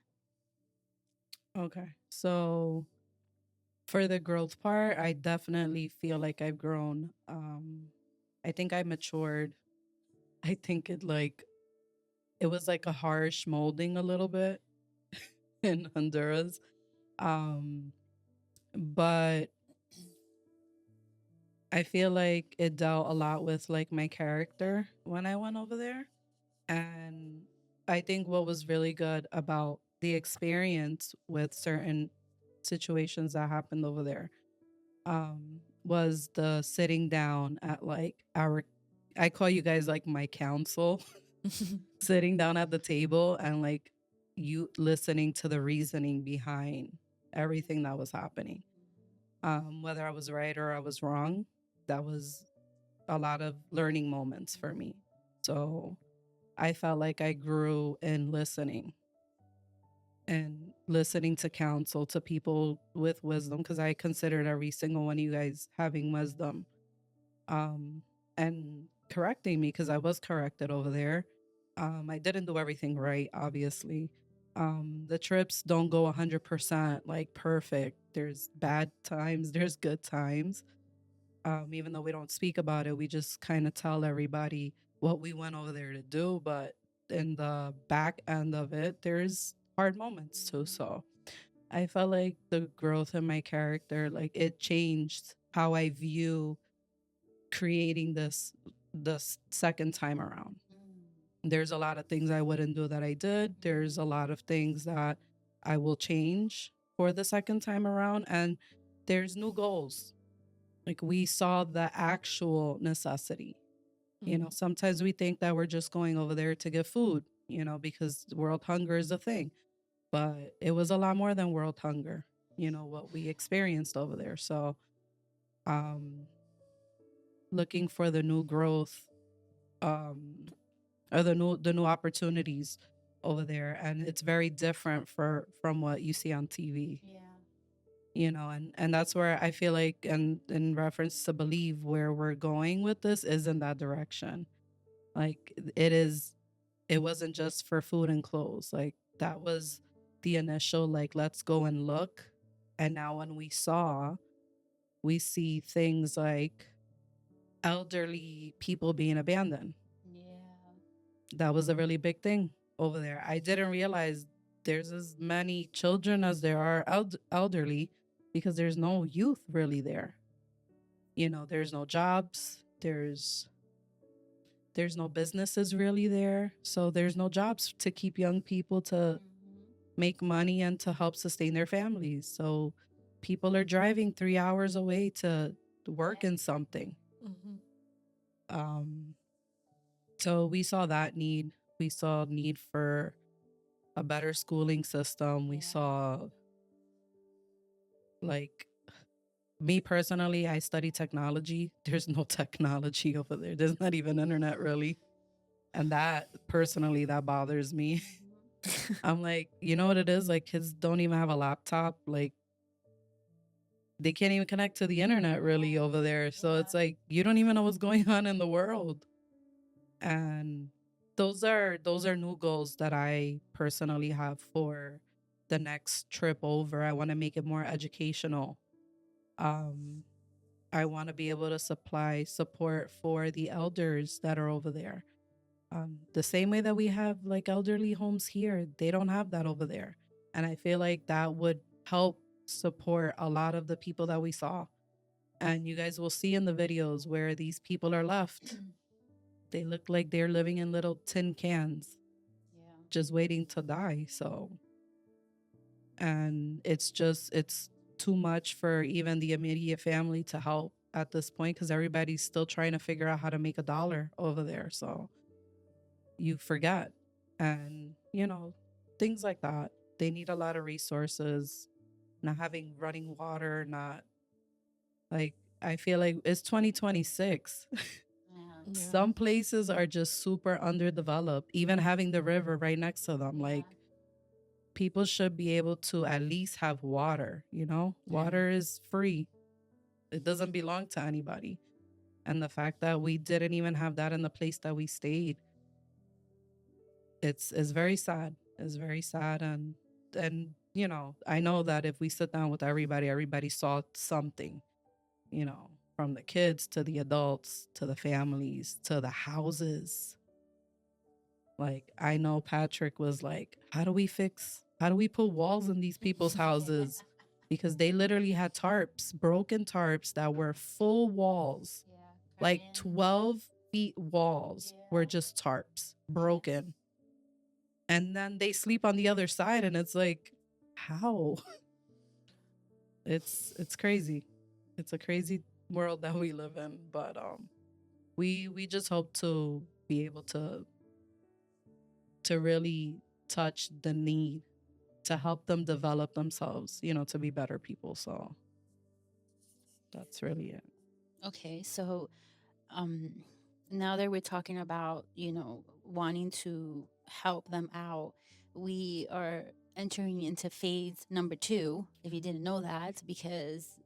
Okay. So for the growth part, I definitely feel like I've grown. I think I matured. I think it was like a harsh molding a little bit in Honduras. But I feel like it dealt a lot with like my character when I went over there. And I think what was really good about the experience with certain situations that happened over there was the sitting down at like I call you guys like my counsel, sitting down at the table and like you listening to the reasoning behind everything that was happening. Whether I was right or I was wrong, that was a lot of learning moments for me. So I felt like I grew in listening and listening to counsel to people with wisdom, because I considered every single one of you guys having wisdom, and correcting me because I was corrected over there. I didn't do everything right, obviously. The trips don't go 100% like perfect. There's bad times, there's good times. Even though we don't speak about it, we just kind of tell everybody what we went over there to do. But in the back end of it, there's hard moments too. So I felt like the growth in my character, like it changed how I view creating this second time around. There's a lot of things I wouldn't do that I did. There's a lot of things that I will change for the second time around. And there's new goals. Like we saw the actual necessity. You know, sometimes we think that we're just going over there to get food, you know, because world hunger is a thing. But it was a lot more than world hunger, you know, what we experienced over there. So looking for the new growth, or the new opportunities over there, and it's very different from what you see on TV. Yeah. You know, and that's where I feel like, and in reference to believe, where we're going with this is in that direction. Like it wasn't just for food and clothes. Like that was the initial, like, let's go and look. And now when we see things like elderly people being abandoned. Yeah. That was a really big thing over there. I didn't realize there's as many children as there are elderly, because there's no youth really there. You know, there's no jobs, there's no businesses really there. So there's no jobs to keep young people to make money and to help sustain their families. So people are driving 3 hours away to work in something. So we saw that need. We saw need for a better schooling system. We saw, like, me personally, I study technology. There's no technology over there. There's not even internet really. And that personally, that bothers me. I'm like, you know what it is? Like, kids don't even have a laptop. Like, they can't even connect to the internet really over there. So it's like, you don't even know what's going on in the world. And those are new goals that I personally have for the next trip over. I want to make it more educational. I want to be able to supply support for the elders that are over there. The same way that we have like elderly homes here, they don't have that over there. And I feel like that would help support a lot of the people that we saw. And you guys will see in the videos where these people are left. They look like they're living in little tin cans, just waiting to die. So, and it's too much for even the immediate family to help at this point because everybody's still trying to figure out how to make a dollar over there. So you forget. And, things like that. They need a lot of resources, not having running water, not like, I feel like it's 2026. Yeah. Some places are just super underdeveloped, even having the river right next to them. Like, people should be able to at least have water, Water is free. It doesn't belong to anybody. And the fact that we didn't even have that in the place that we stayed, it's very sad. It's very sad. And I know that if we sit down with everybody saw something, from the kids to the adults to the families to the houses. Like, I know Patrick was like, how do we put walls in these people's houses? Because they literally had broken tarps that were full walls, like 12 feet walls were just tarps, broken. And then they sleep on the other side, and it's like, how? It's crazy. It's a crazy world that we live in. But we just hope to be able to really touch the need to help them develop themselves, to be better people. So that's really it. Okay, so now that we're talking about, wanting to help them out, we are entering into phase number 2, if you didn't know that, because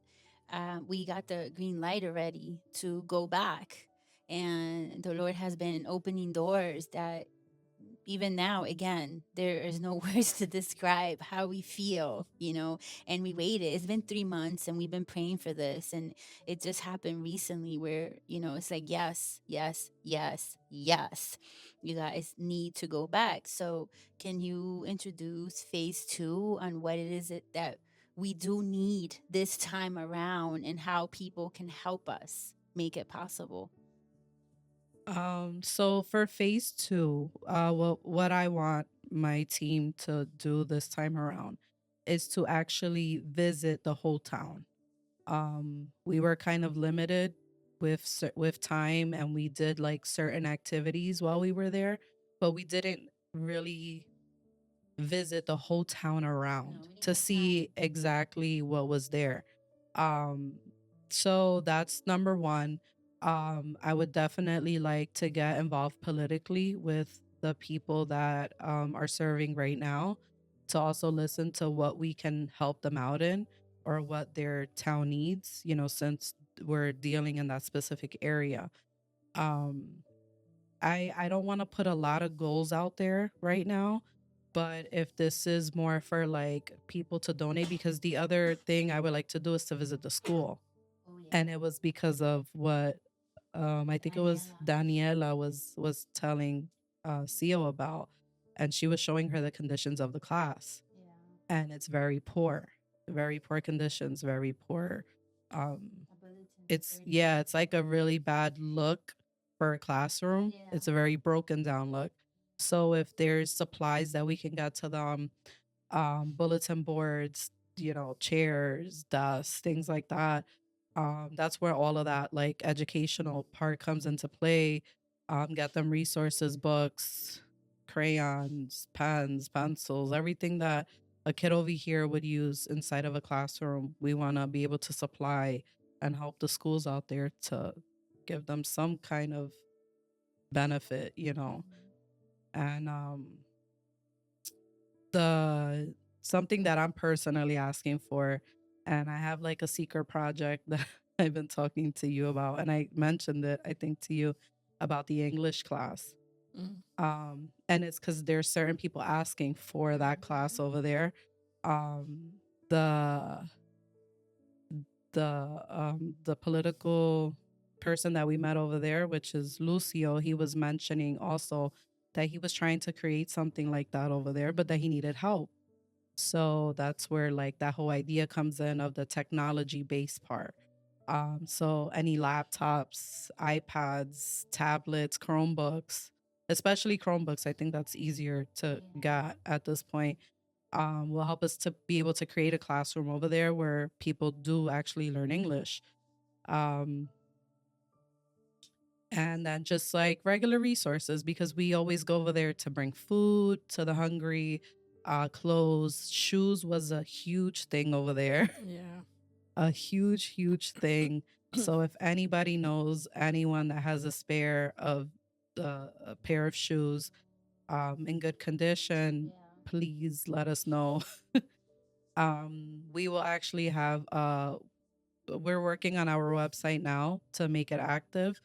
we got the green light already to go back. And the Lord has been opening doors that even now, again, there is no words to describe how we feel, and we waited. It's been 3 months and we've been praying for this. And it just happened recently where, it's like, yes, yes, yes, yes. You guys need to go back. So can you introduce phase 2 on what it is that we do need this time around and how people can help us make it possible? So for phase 2, what I want my team to do this time around is to actually visit the whole town. We were kind of limited with time, and we did like certain activities while we were there, but we didn't really visit the whole town around to see exactly what was there. Um, so that's number one. I would definitely like to get involved politically with the people that are serving right now, to also listen to what we can help them out in or what their town needs, since we're dealing in that specific area. Um, I don't want to put a lot of goals out there right now, but if this is more for like people to donate, because the other thing I would like to do is to visit the school. And it was because of what I think it was Daniela was telling Xio about, and she was showing her the conditions of the class. And it's very poor conditions, very poor. It's like a really bad look for a classroom. It's a very broken down look. So if there's supplies that we can get to them, bulletin boards, chairs, desks, things like that. That's where all of that like educational part comes into play. Get them resources, books, crayons, pens, pencils, everything that a kid over here would use inside of a classroom. We want to be able to supply and help the schools out there to give them some kind of benefit, And the something that I'm personally asking for, and I have like a secret project that I've been talking to you about, and I mentioned it, I think, to you about the English class. And it's because there's certain people asking for that class over there. Um, the the political person that we met over there, which is Lucio, he was mentioning also that he was trying to create something like that over there, but that he needed help. So that's where like that whole idea comes in of the technology based part. So any laptops, iPads, tablets, Chromebooks, especially Chromebooks, I think that's easier to get at this point, will help us to be able to create a classroom over there where people do actually learn English. Um, and then just like regular resources, because we always go over there to bring food to the hungry, clothes. Shoes was a huge thing over there. Yeah. A huge thing. So if anybody knows anyone that has a spare of a pair of shoes in good condition, please let us know. We will actually have we're working on our website now to make it active,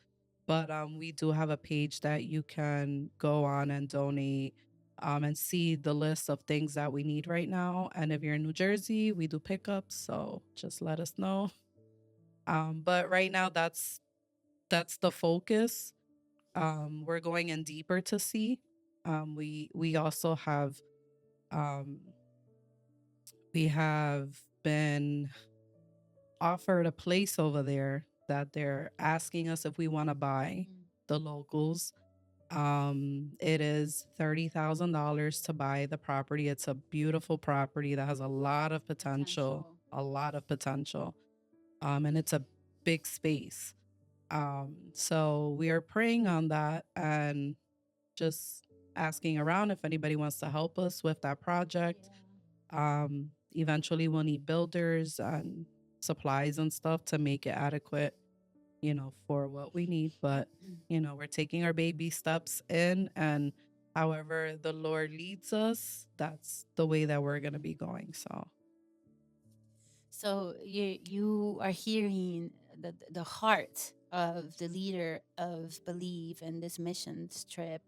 but we do have a page that you can go on and donate and see the list of things that we need right now. And if you're in New Jersey, we do pickups, so just let us know. But right now, that's the focus. We're going in deeper to see. We also have um, we have been offered a place over there that they're asking us if we want to buy, the locals. It is $30,000 to buy the property. It's a beautiful property that has a lot of potential. A lot of potential. And it's a big space. So we are praying on that and just asking around if anybody wants to help us with that project. Eventually we'll need builders and supplies and stuff to make it adequate, for what we need. But, we're taking our baby steps in, and however the Lord leads us, that's the way that we're going to be going. So you are hearing the heart of the leader of Believe in this missions trip,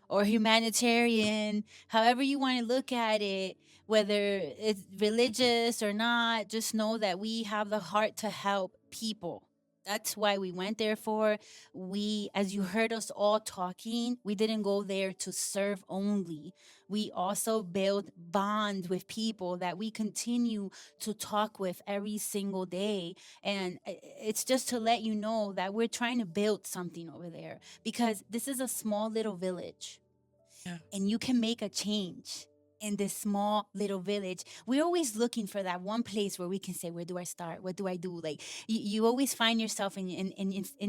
or humanitarian, however you want to look at it, whether it's religious or not. Just know that we have the heart to help people. That's why we went there for. We, as you heard us all talking, we didn't go there to serve only. We also build bond with people that we continue to talk with every single day. And it's just to let you know that we're trying to build something over there, because this is a small little village. Yeah. And you can make a change in this small little village. We're always looking for that one place where we can say, where do I start? What do I do? Like you always find yourself in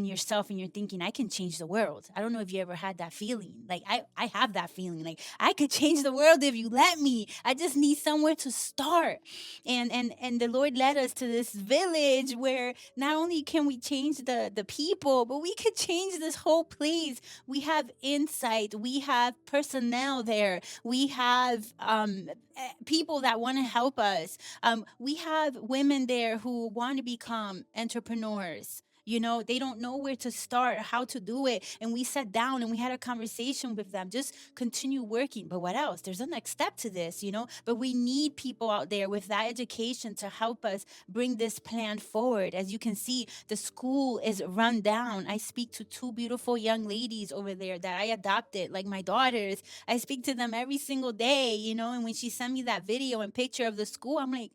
yourself, and you're thinking, I can change the world. I don't know if you ever had that feeling. Like I have that feeling. Like I could change the world if you let me. I just need somewhere to start. And the Lord led us to this village where not only can we change the people, but we could change this whole place. We have insight. We have personnel there. We have people that want to help us. We have women there who want to become entrepreneurs. They don't know where to start, how to do it. And we sat down and we had a conversation with them. Just continue working. But what else? There's a next step to this, But we need people out there with that education to help us bring this plan forward. As you can see, the school is run down. I speak to two beautiful young ladies over there that I adopted, like my daughters. I speak to them every single day, And when she sent me that video and picture of the school, I'm like,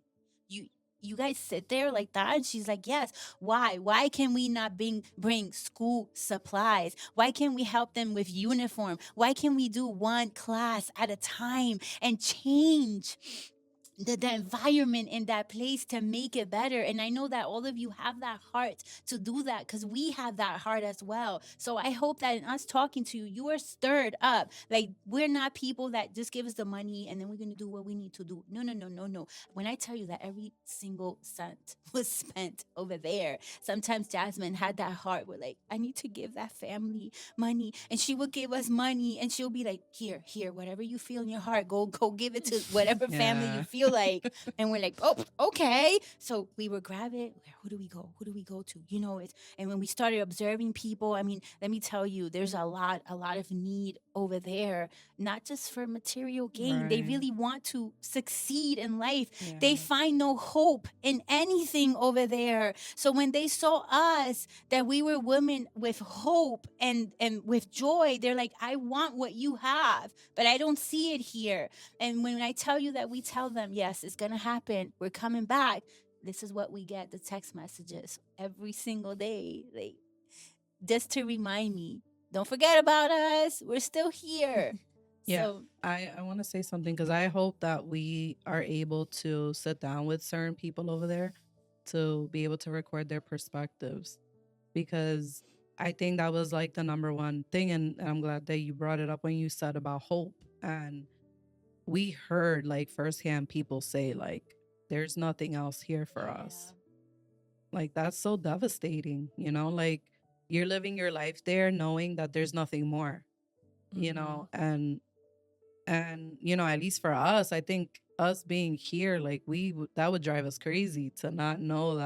you guys sit there like that? And she's like, yes. Why can we not bring school supplies? Why can't we help them with uniform? Why can't we do one class at a time and change the environment in that place to make it better? And I know that all of you have that heart to do that, because we have that heart as well. So I hope that in us talking to you, you are stirred up. Like, we're not people that just give us the money and then we're going to do what we need to do. No. When I tell you that every single cent was spent over there, sometimes Jazmin had that heart where, like, I need to give that family money, and she would give us money, and she'll be like, here, whatever you feel in your heart, go give it to whatever family you feel like. And we're like, oh, okay. So we would grab it. Who do we go to? And when we started observing people, I mean, let me tell you, there's a lot of need over there, not just for material gain. Right. They really want to succeed in life. Yeah. They find no hope in anything over there. So when they saw us, that we were women with hope and with joy, they're like, I want what you have, but I don't see it here. And when I tell you that we tell them, yes, it's going to happen, we're coming back, this is what we get, the text messages every single day, like, just to remind me, don't forget about us. We're still here. Yeah, so, I want to say something, because I hope that we are able to sit down with certain people over there to be able to record their perspectives. because I think that was like the number one thing. And I'm glad that you brought it up when you said about hope. And we heard like firsthand people say, like, there's nothing else here for us. Like, that's so devastating, you know, like you're living your life there knowing that there's nothing more, you know, and you know, at least for us, I think us being here, like that would drive us crazy to not know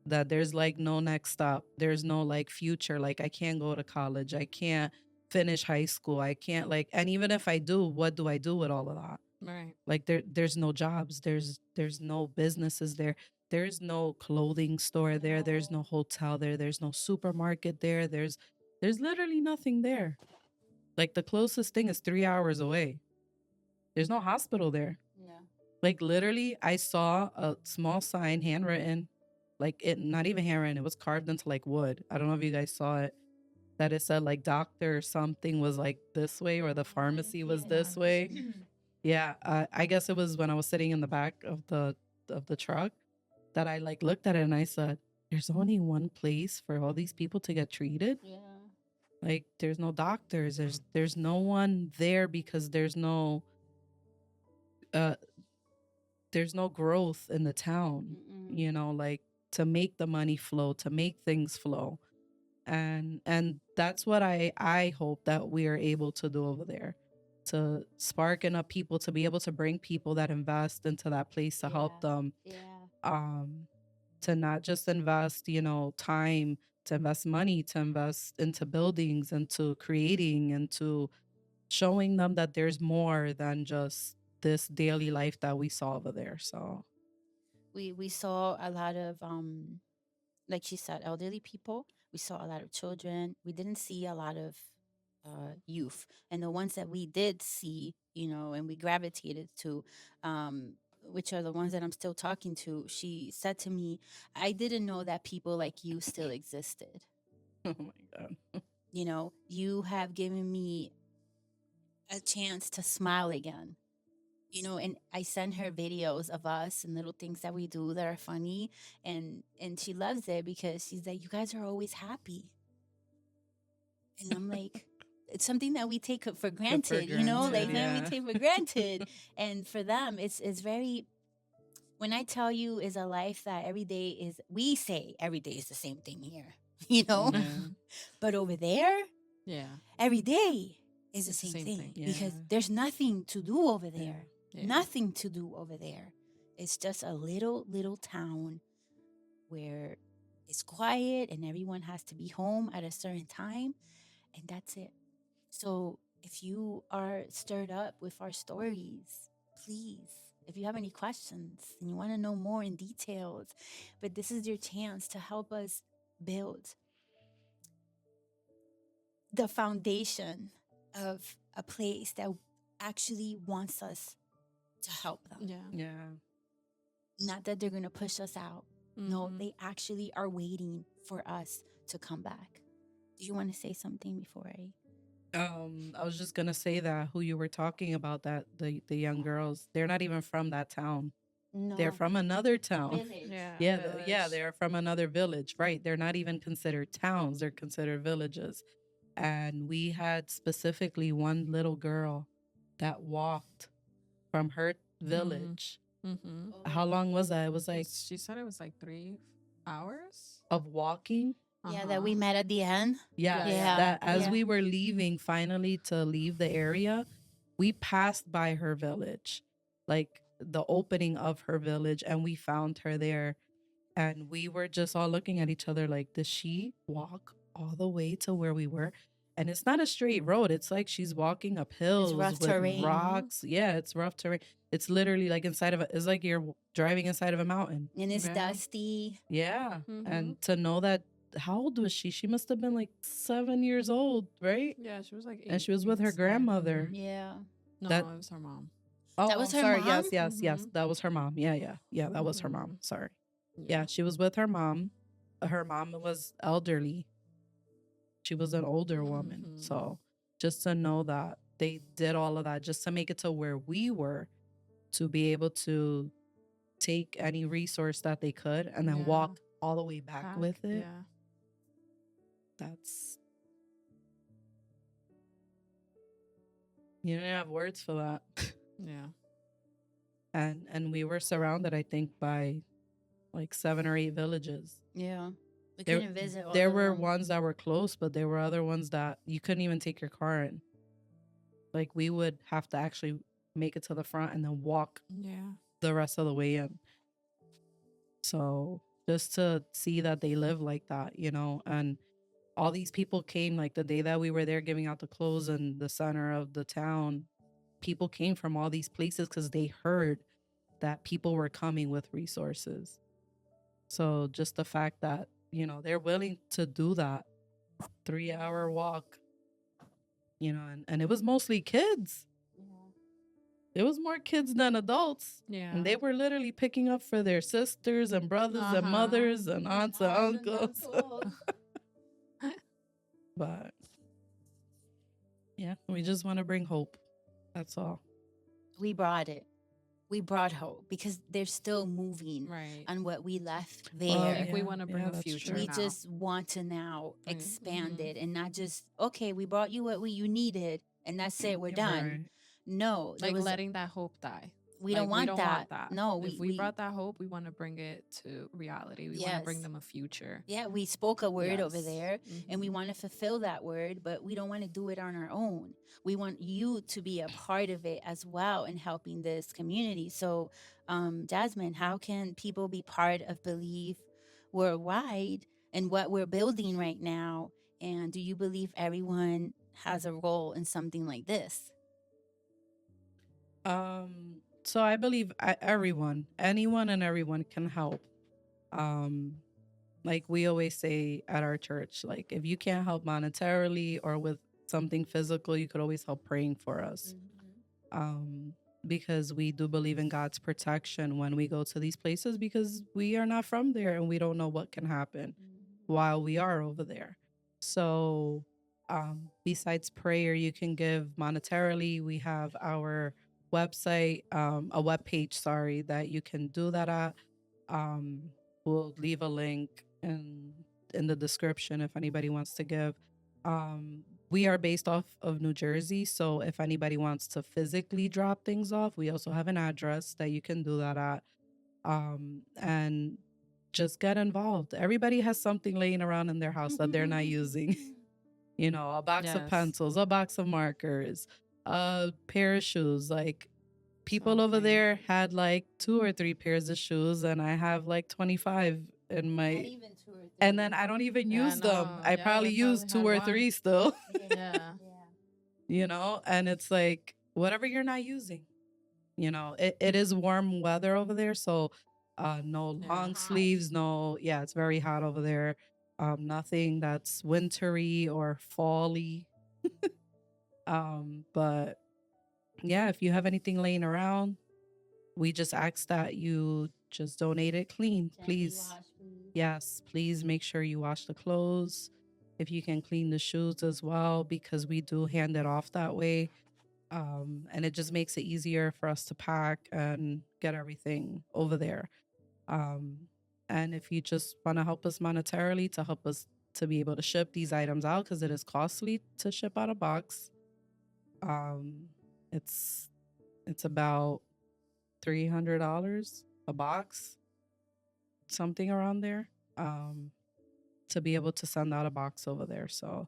that there's like no next stop. There's no like future. Like, I can't go to college. I can't finish high school. I can't like, and even if I do, what do I do with all of that? Right. Like there's no jobs. There's no businesses there. There's no clothing store there. There's no hotel there. There's no supermarket there. There's literally nothing there. Like, the closest thing is 3 hours away. There's no hospital there. Yeah. Like, literally, I saw a small sign handwritten, like, it not even handwritten, it was carved into like wood. I don't know if you guys saw it, that it said like doctor or something was like this way, or the pharmacy was this way. Yeah, I guess it was when I was sitting in the back of the truck that I like looked at it and I said, there's only one place for all these people to get treated. Yeah. Like, there's no doctors, there's no one there, because there's no growth in the town. You know, like, to make the money flow, to make things flow. And that's what I hope that we are able to do over there, to spark enough people to be able to bring people that invest into that place to help them. To not just invest, you know, time, to invest money, to invest into buildings, into creating, into showing them that there's more than just this daily life that we saw over there. So we saw a lot of like she said, elderly people. We saw a lot of children. We didn't see a lot of youth, and the ones that we did see, you know, and we gravitated to, which are the ones that I'm still talking to. She said to me, "I didn't know that people like you still existed." oh my God. You know, you have given me a chance to smile again. You know, and I send her videos of us and little things that we do that are funny, and she loves it because she's like, "You guys are always happy," and I'm like, it's something that we take for granted, you know, like yeah. we take for granted, and for them, it's very. When I tell you, is a life that every day is, we say every day is the same thing here, you know, but over there, every day is the same thing. Because there's nothing to do over there. Nothing to do over there. It's just a little town where it's quiet and everyone has to be home at a certain time, and that's it. So if you are stirred up with our stories, please, if you have any questions and you want to know more in details, but this is your chance to help us build the foundation of a place that actually wants us to help them. Yeah. Not that they're going to push us out. No, they actually are waiting for us to come back. Do you want to say something before I was just gonna say that who you were talking about, that the young girls, they're not even from that town. No. They're from another town. Village. Yeah, they're from another village, right? They're not even considered towns, they're considered villages. And we had specifically one little girl that walked from her village. How long was that? It was like, she said it was like 3 hours of walking. Yeah, that we met at the end. Yeah. That as we were leaving, finally to leave the area, we passed by her village, like the opening of her village, and we found her there. And we were just all looking at each other like, does she walk all the way to where we were? And it's not a straight road. It's like she's walking up hills with terrain. rocks. Yeah, it's rough terrain. It's literally like it's like you're driving inside of a mountain. And it's dusty. Yeah. And to know that, how old was she? She must have been like 7 years old, right? Yeah, she was like 8. And she was with her grandmother. Yeah. No, it was her mom. Oh, that was her sorry. mom? Yes. That was her mom. Yeah, that was her mom. Sorry. Yeah, she was with her mom. Her mom was elderly. She was an older woman. So just to know that they did all of that just to make it to where we were, to be able to take any resource that they could and then walk all the way back with it. that's, you didn't have words for that. Yeah. And we were surrounded, I think, by like 7 or 8 villages. Yeah. We There, couldn't visit all there of were them. ones that were close, but there were other ones that you couldn't even take your car in. Like, we would have to actually make it to the front and then walk the rest of the way in. So just to see that they live like that, you know, and all these people came, like the day that we were there giving out the clothes in the center of the town, people came from all these places because they heard that people were coming with resources. So just the fact that, you know, they're willing to do that 3-hour walk, you know, and it was mostly kids. It was more kids than adults. Yeah. And they were literally picking up for their sisters and brothers and mothers and aunts and uncles. But yeah, we just want to bring hope. That's all. We brought it. We brought hope because they're still moving on what we left there. Well, like we want to bring a future. We just want to now expand it and not just, okay, we brought you what you needed and that's it, we're done. Right. No. Like letting that hope die. We don't want that. No, if we brought that hope, we want to bring it to reality. We want to bring them a future. Yeah, we spoke a word over there and we want to fulfill that word, but we don't want to do it on our own. We want you to be a part of it as well in helping this community. So, Jazmin, how can people be part of Believe Worldwide and what we're building right now? And do you believe everyone has a role in something like this? So I believe anyone and everyone can help. Like we always say at our church, like if you can't help monetarily or with something physical, you could always help praying for us. Because we do believe in God's protection when we go to these places because we are not from there and we don't know what can happen while we are over there. So besides prayer, you can give monetarily. We have our website, a web page, that you can do that at. We'll leave a link in the description if anybody wants to give. We are based off of New Jersey, so if anybody wants to physically drop things off, we also have an address that you can do that at. And just get involved. Everybody has something laying around in their house that they're not using. You know, a box of pencils, a box of markers, a pair of shoes. Like people over there had like 2 or 3 pairs of shoes, and I have like 25 in my. Not even 2 or 3. And then I don't even use them. I probably use 2 or 3 still. You know, and it's like whatever you're not using. You know, it is warm weather over there, so no long sleeves, no. Yeah, it's very hot over there. Nothing that's wintry or fall-y. But yeah, if you have anything laying around, we just ask that you just donate it clean, please. Yes, please make sure you wash the clothes. If you can clean the shoes as well, because we do hand it off that way. And it just makes it easier for us to pack and get everything over there. And if you just want to help us monetarily to help us to be able to ship these items out, because it is costly to ship out a box. It's about $300 a box, something around there, to be able to send out a box over there. So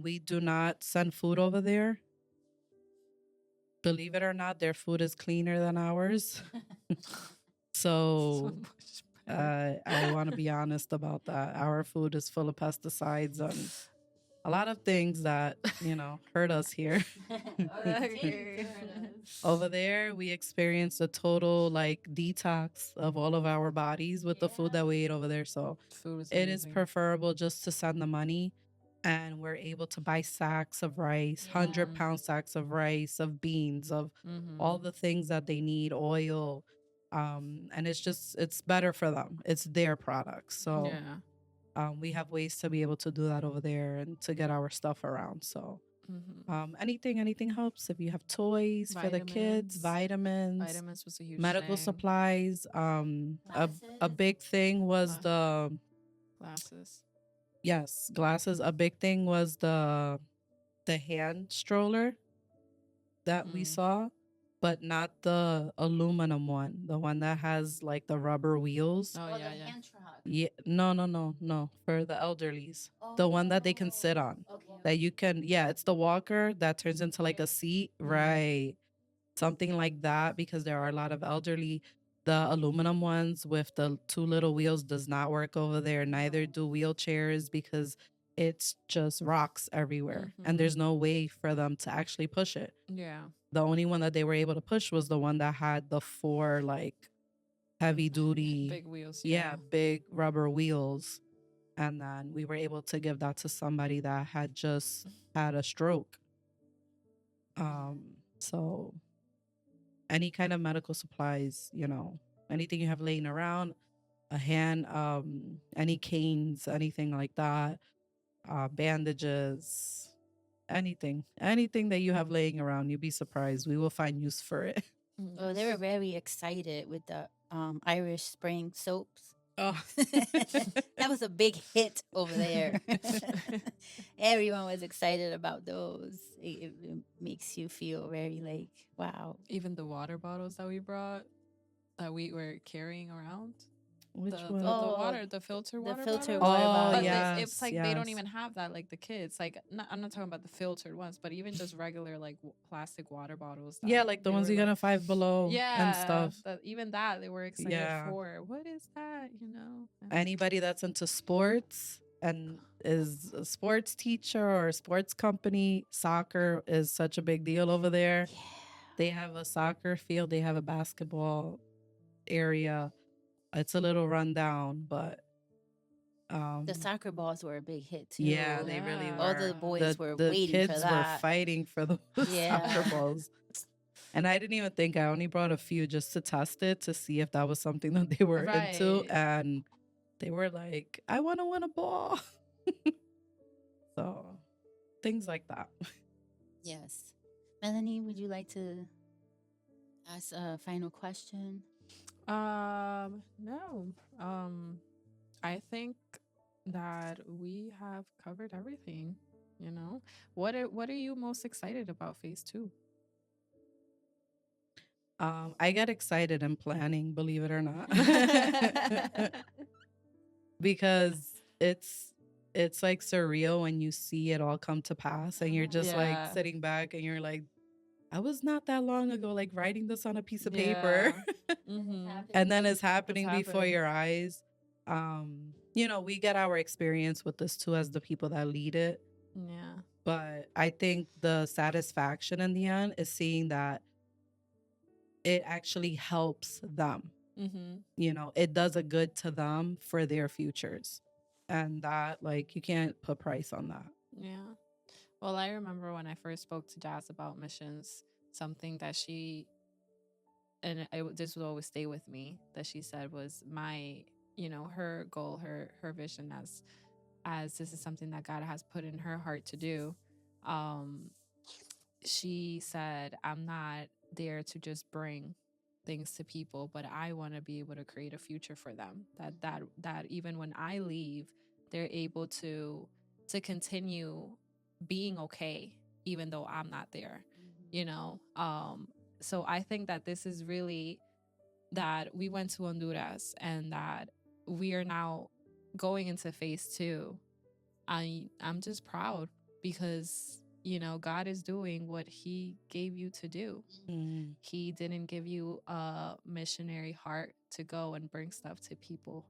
we do not send food over there. Believe it or not, their food is cleaner than ours. So I want to be honest about that. Our food is full of pesticides and a lot of things that, you know, hurt us here. Over there, we experienced a total like detox of all of our bodies with the food that we ate over there. So it is preferable just to send the money, and we're able to buy sacks of rice, 100-pound sacks of rice, of beans, of all the things that they need, oil. And it's better for them. It's their products. So we have ways to be able to do that over there and to get our stuff around. So anything helps. If you have toys for the kids, vitamins was a huge medical thing. supplies. A big thing was the glasses. Yes, glasses. A big thing was the hand stroller that we saw, but not the aluminum one, the one that has like the rubber wheels. Oh, Oh, yeah, the yeah. hand truck. Yeah, no, for the elderlies. The one that they can sit on. Okay. That you can, yeah, it's the walker that turns into like a seat, Mhm. right? Something like that, because there are a lot of elderly. The aluminum ones with the two little wheels does not work over there. Neither do wheelchairs, because it's just rocks everywhere and Mhm. there's no way for them to actually push it. Yeah. The only one that they were able to push was the one that had the four like heavy duty, Big wheels. yeah, big rubber wheels. And then we were able to give that to somebody that had just had a stroke. So any kind of medical supplies, anything you have laying around, a hand, any canes, anything like that, bandages, anything that you have laying around, you'd be surprised. We will find use for it. Oh, they were very excited with the Irish Spring soaps. Oh. That was a big hit over there. Everyone was excited about those. It makes you feel very like, wow. Even the water bottles that we brought, that we were carrying around. Which the one? water, the filter water filter bottles. water Oh, bottles. But yes, it's like they don't yes. even have that, like the kids. Like, I'm not talking about the filtered ones, but even just regular like plastic water bottles. Yeah, like the ones you get a Five Below and stuff. Even that they were excited Yeah. for. What is that? And Anybody that's into sports and is a sports teacher or a sports company, soccer is such a big deal over there. Yeah. They have a soccer field, they have a basketball area. It's a little rundown, but The soccer balls were a big hit too. yeah, they really Yeah. were. All the boys were The waiting kids for were that. fighting for the Yeah. soccer balls. And I didn't even think, I only brought a few just to test it to see if that was something that they were into. Right. And they were like, I want to win a ball. So things like that. Yes. Melanie, would you like to ask a final question? No. I think that we have covered everything. What are you most excited about phase 2? I get excited in planning, believe it or not. Because it's like surreal when you see it all come to pass and you're just like Yeah. sitting back and you're like, I was not that long ago like writing this on a piece of paper. And then it's happening before your eyes. We get our experience with this too as the people that lead it. Yeah. But I think the satisfaction in the end is seeing that it actually helps them. It does a good to them for their futures. And that, like, you can't put price on that. Yeah. Well, I remember when I first spoke to Jazz about missions, something that she, and this would always stay with me, that she said was her goal, her vision, as this is something that God has put in her heart to do. She said, I'm not there to just bring things to people, but I want to be able to create a future for them, that even when I leave, they're able to continue being okay even though I'm not there. So I think that this is really, that we went to Honduras and that we are now going into phase 2. I'm just proud because God is doing what he gave you to do. He didn't give you a missionary heart to go and bring stuff to people.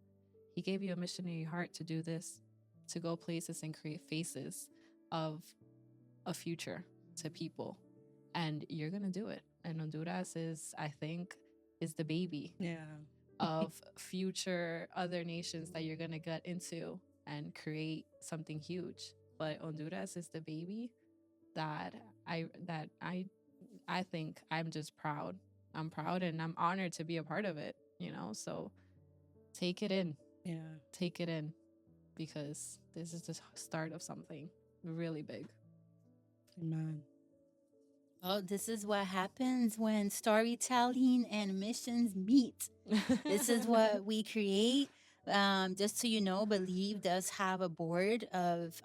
He gave you a missionary heart to do this, to go places and create faces of a future to people. And you're going to do it. And Honduras I think, is the baby of future other nations that you're going to get into and create something huge. But Honduras is the baby that I think I'm just proud. I'm proud and I'm honored to be a part of it, so take it in. Yeah. Take it in, because this is the start of something really big. Amen. Oh, this is what happens when storytelling and missions meet. This is what we create. Just so you know, Believe does have a board of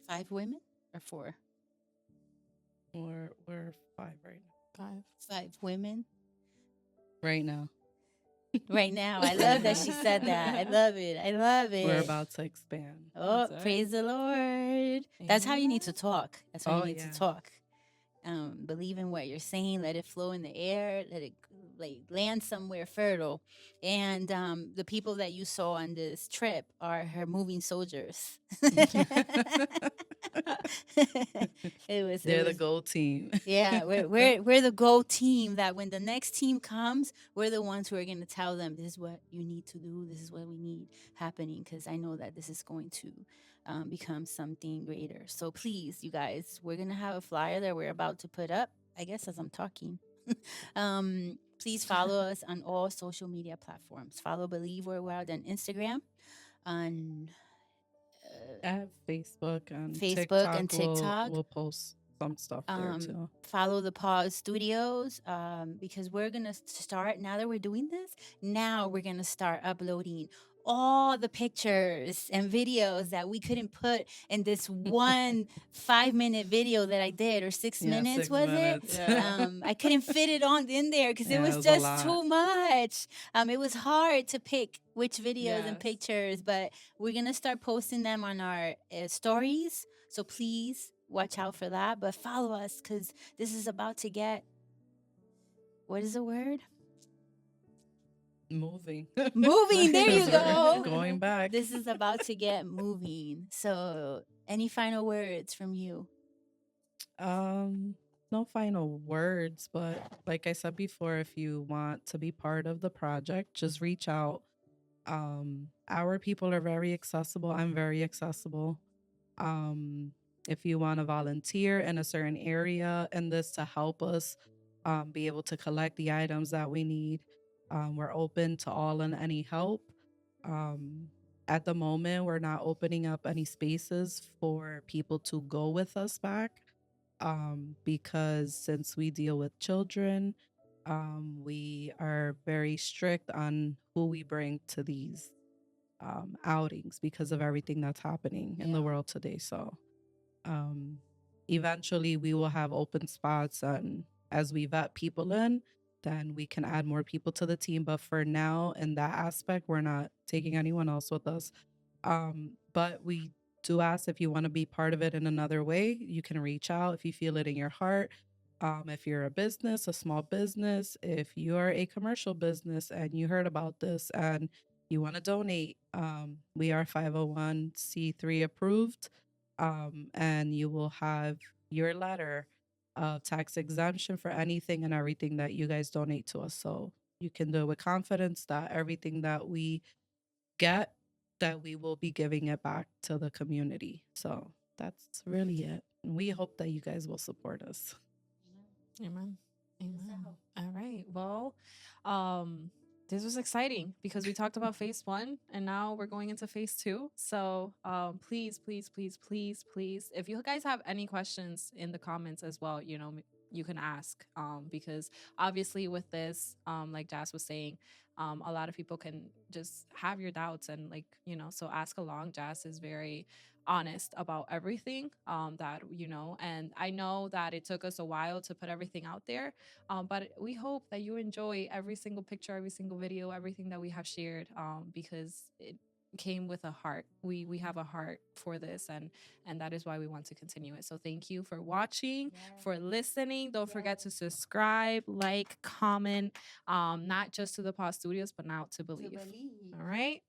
5 women or 4. We're 5 right now. 5 women Right now. right now. I love that she said that. I love it. I love it. We're about to expand. Oh, praise the Lord. That's how you need to talk. That's how you need to talk. Believe in what you're saying. Let it flow in the air. Let it like land somewhere fertile. And the people that you saw on this trip are her moving soldiers. They're the gold team. Yeah, we're the go team that when the next team comes, we're the ones who are going to tell them this is what you need to do. This is what we need happening, because I know that this is going to become something greater. So please, you guys, we're going to have a flyer that we're about to put up, I guess, as I'm talking. Please follow us on all social media platforms. Follow Believe Worldwide on Instagram, on at Facebook and TikTok. We'll post some stuff there too. Follow the Pause Studios, because we're gonna start, now that we're doing this, now we're gonna start uploading all the pictures and videos that we couldn't put in this one 5-minute video that I did, or 6 minutes, 6 minutes. I couldn't fit it on in there because it was just too much. It was hard to pick which videos and pictures, but we're gonna start posting them on our stories. So please watch out for that. But follow us, because this is about to get, what is the word? Moving. There you go. Going back. This is about to get moving. So any final words from you? No final words, but like I said before, if you want to be part of the project, just reach out. Our people are very accessible. I'm very accessible. If you want to volunteer in a certain area and this to help us be able to collect the items that we need, we're open to all and any help. At the moment, we're not opening up any spaces for people to go with us back, because since we deal with children, we are very strict on who we bring to these outings because of everything that's happening in the world today. So eventually we will have open spots, and as we vet people in, then we can add more people to the team. But for now, in that aspect, we're not taking anyone else with us. But we do ask, if you want to be part of it in another way, you can reach out if you feel it in your heart. If you're a business, a small business, if you're a commercial business and you heard about this and you want to donate, we are 501c3 approved, and you will have your letter of tax exemption for anything and everything that you guys donate to us. So you can do it with confidence that everything that we get, that we will be giving it back to the community. So that's really it. We hope that you guys will support us. Amen. Amen. All right. Well, this was exciting because we talked about phase 1 and now we're going into phase 2. So please, if you guys have any questions in the comments as well, you can ask, because obviously with this, like Jazz was saying, a lot of people can just have your doubts and so ask along. Jazz is very honest about everything, and I know that it took us a while to put everything out there, but we hope that you enjoy every single picture, every single video, everything that we have shared, because it came with a heart. We have a heart for this, and that is why we want to continue it. So thank you for watching, for listening. Don't forget to subscribe, like, comment, not just to the Pause Studios, but now to Believe. All right.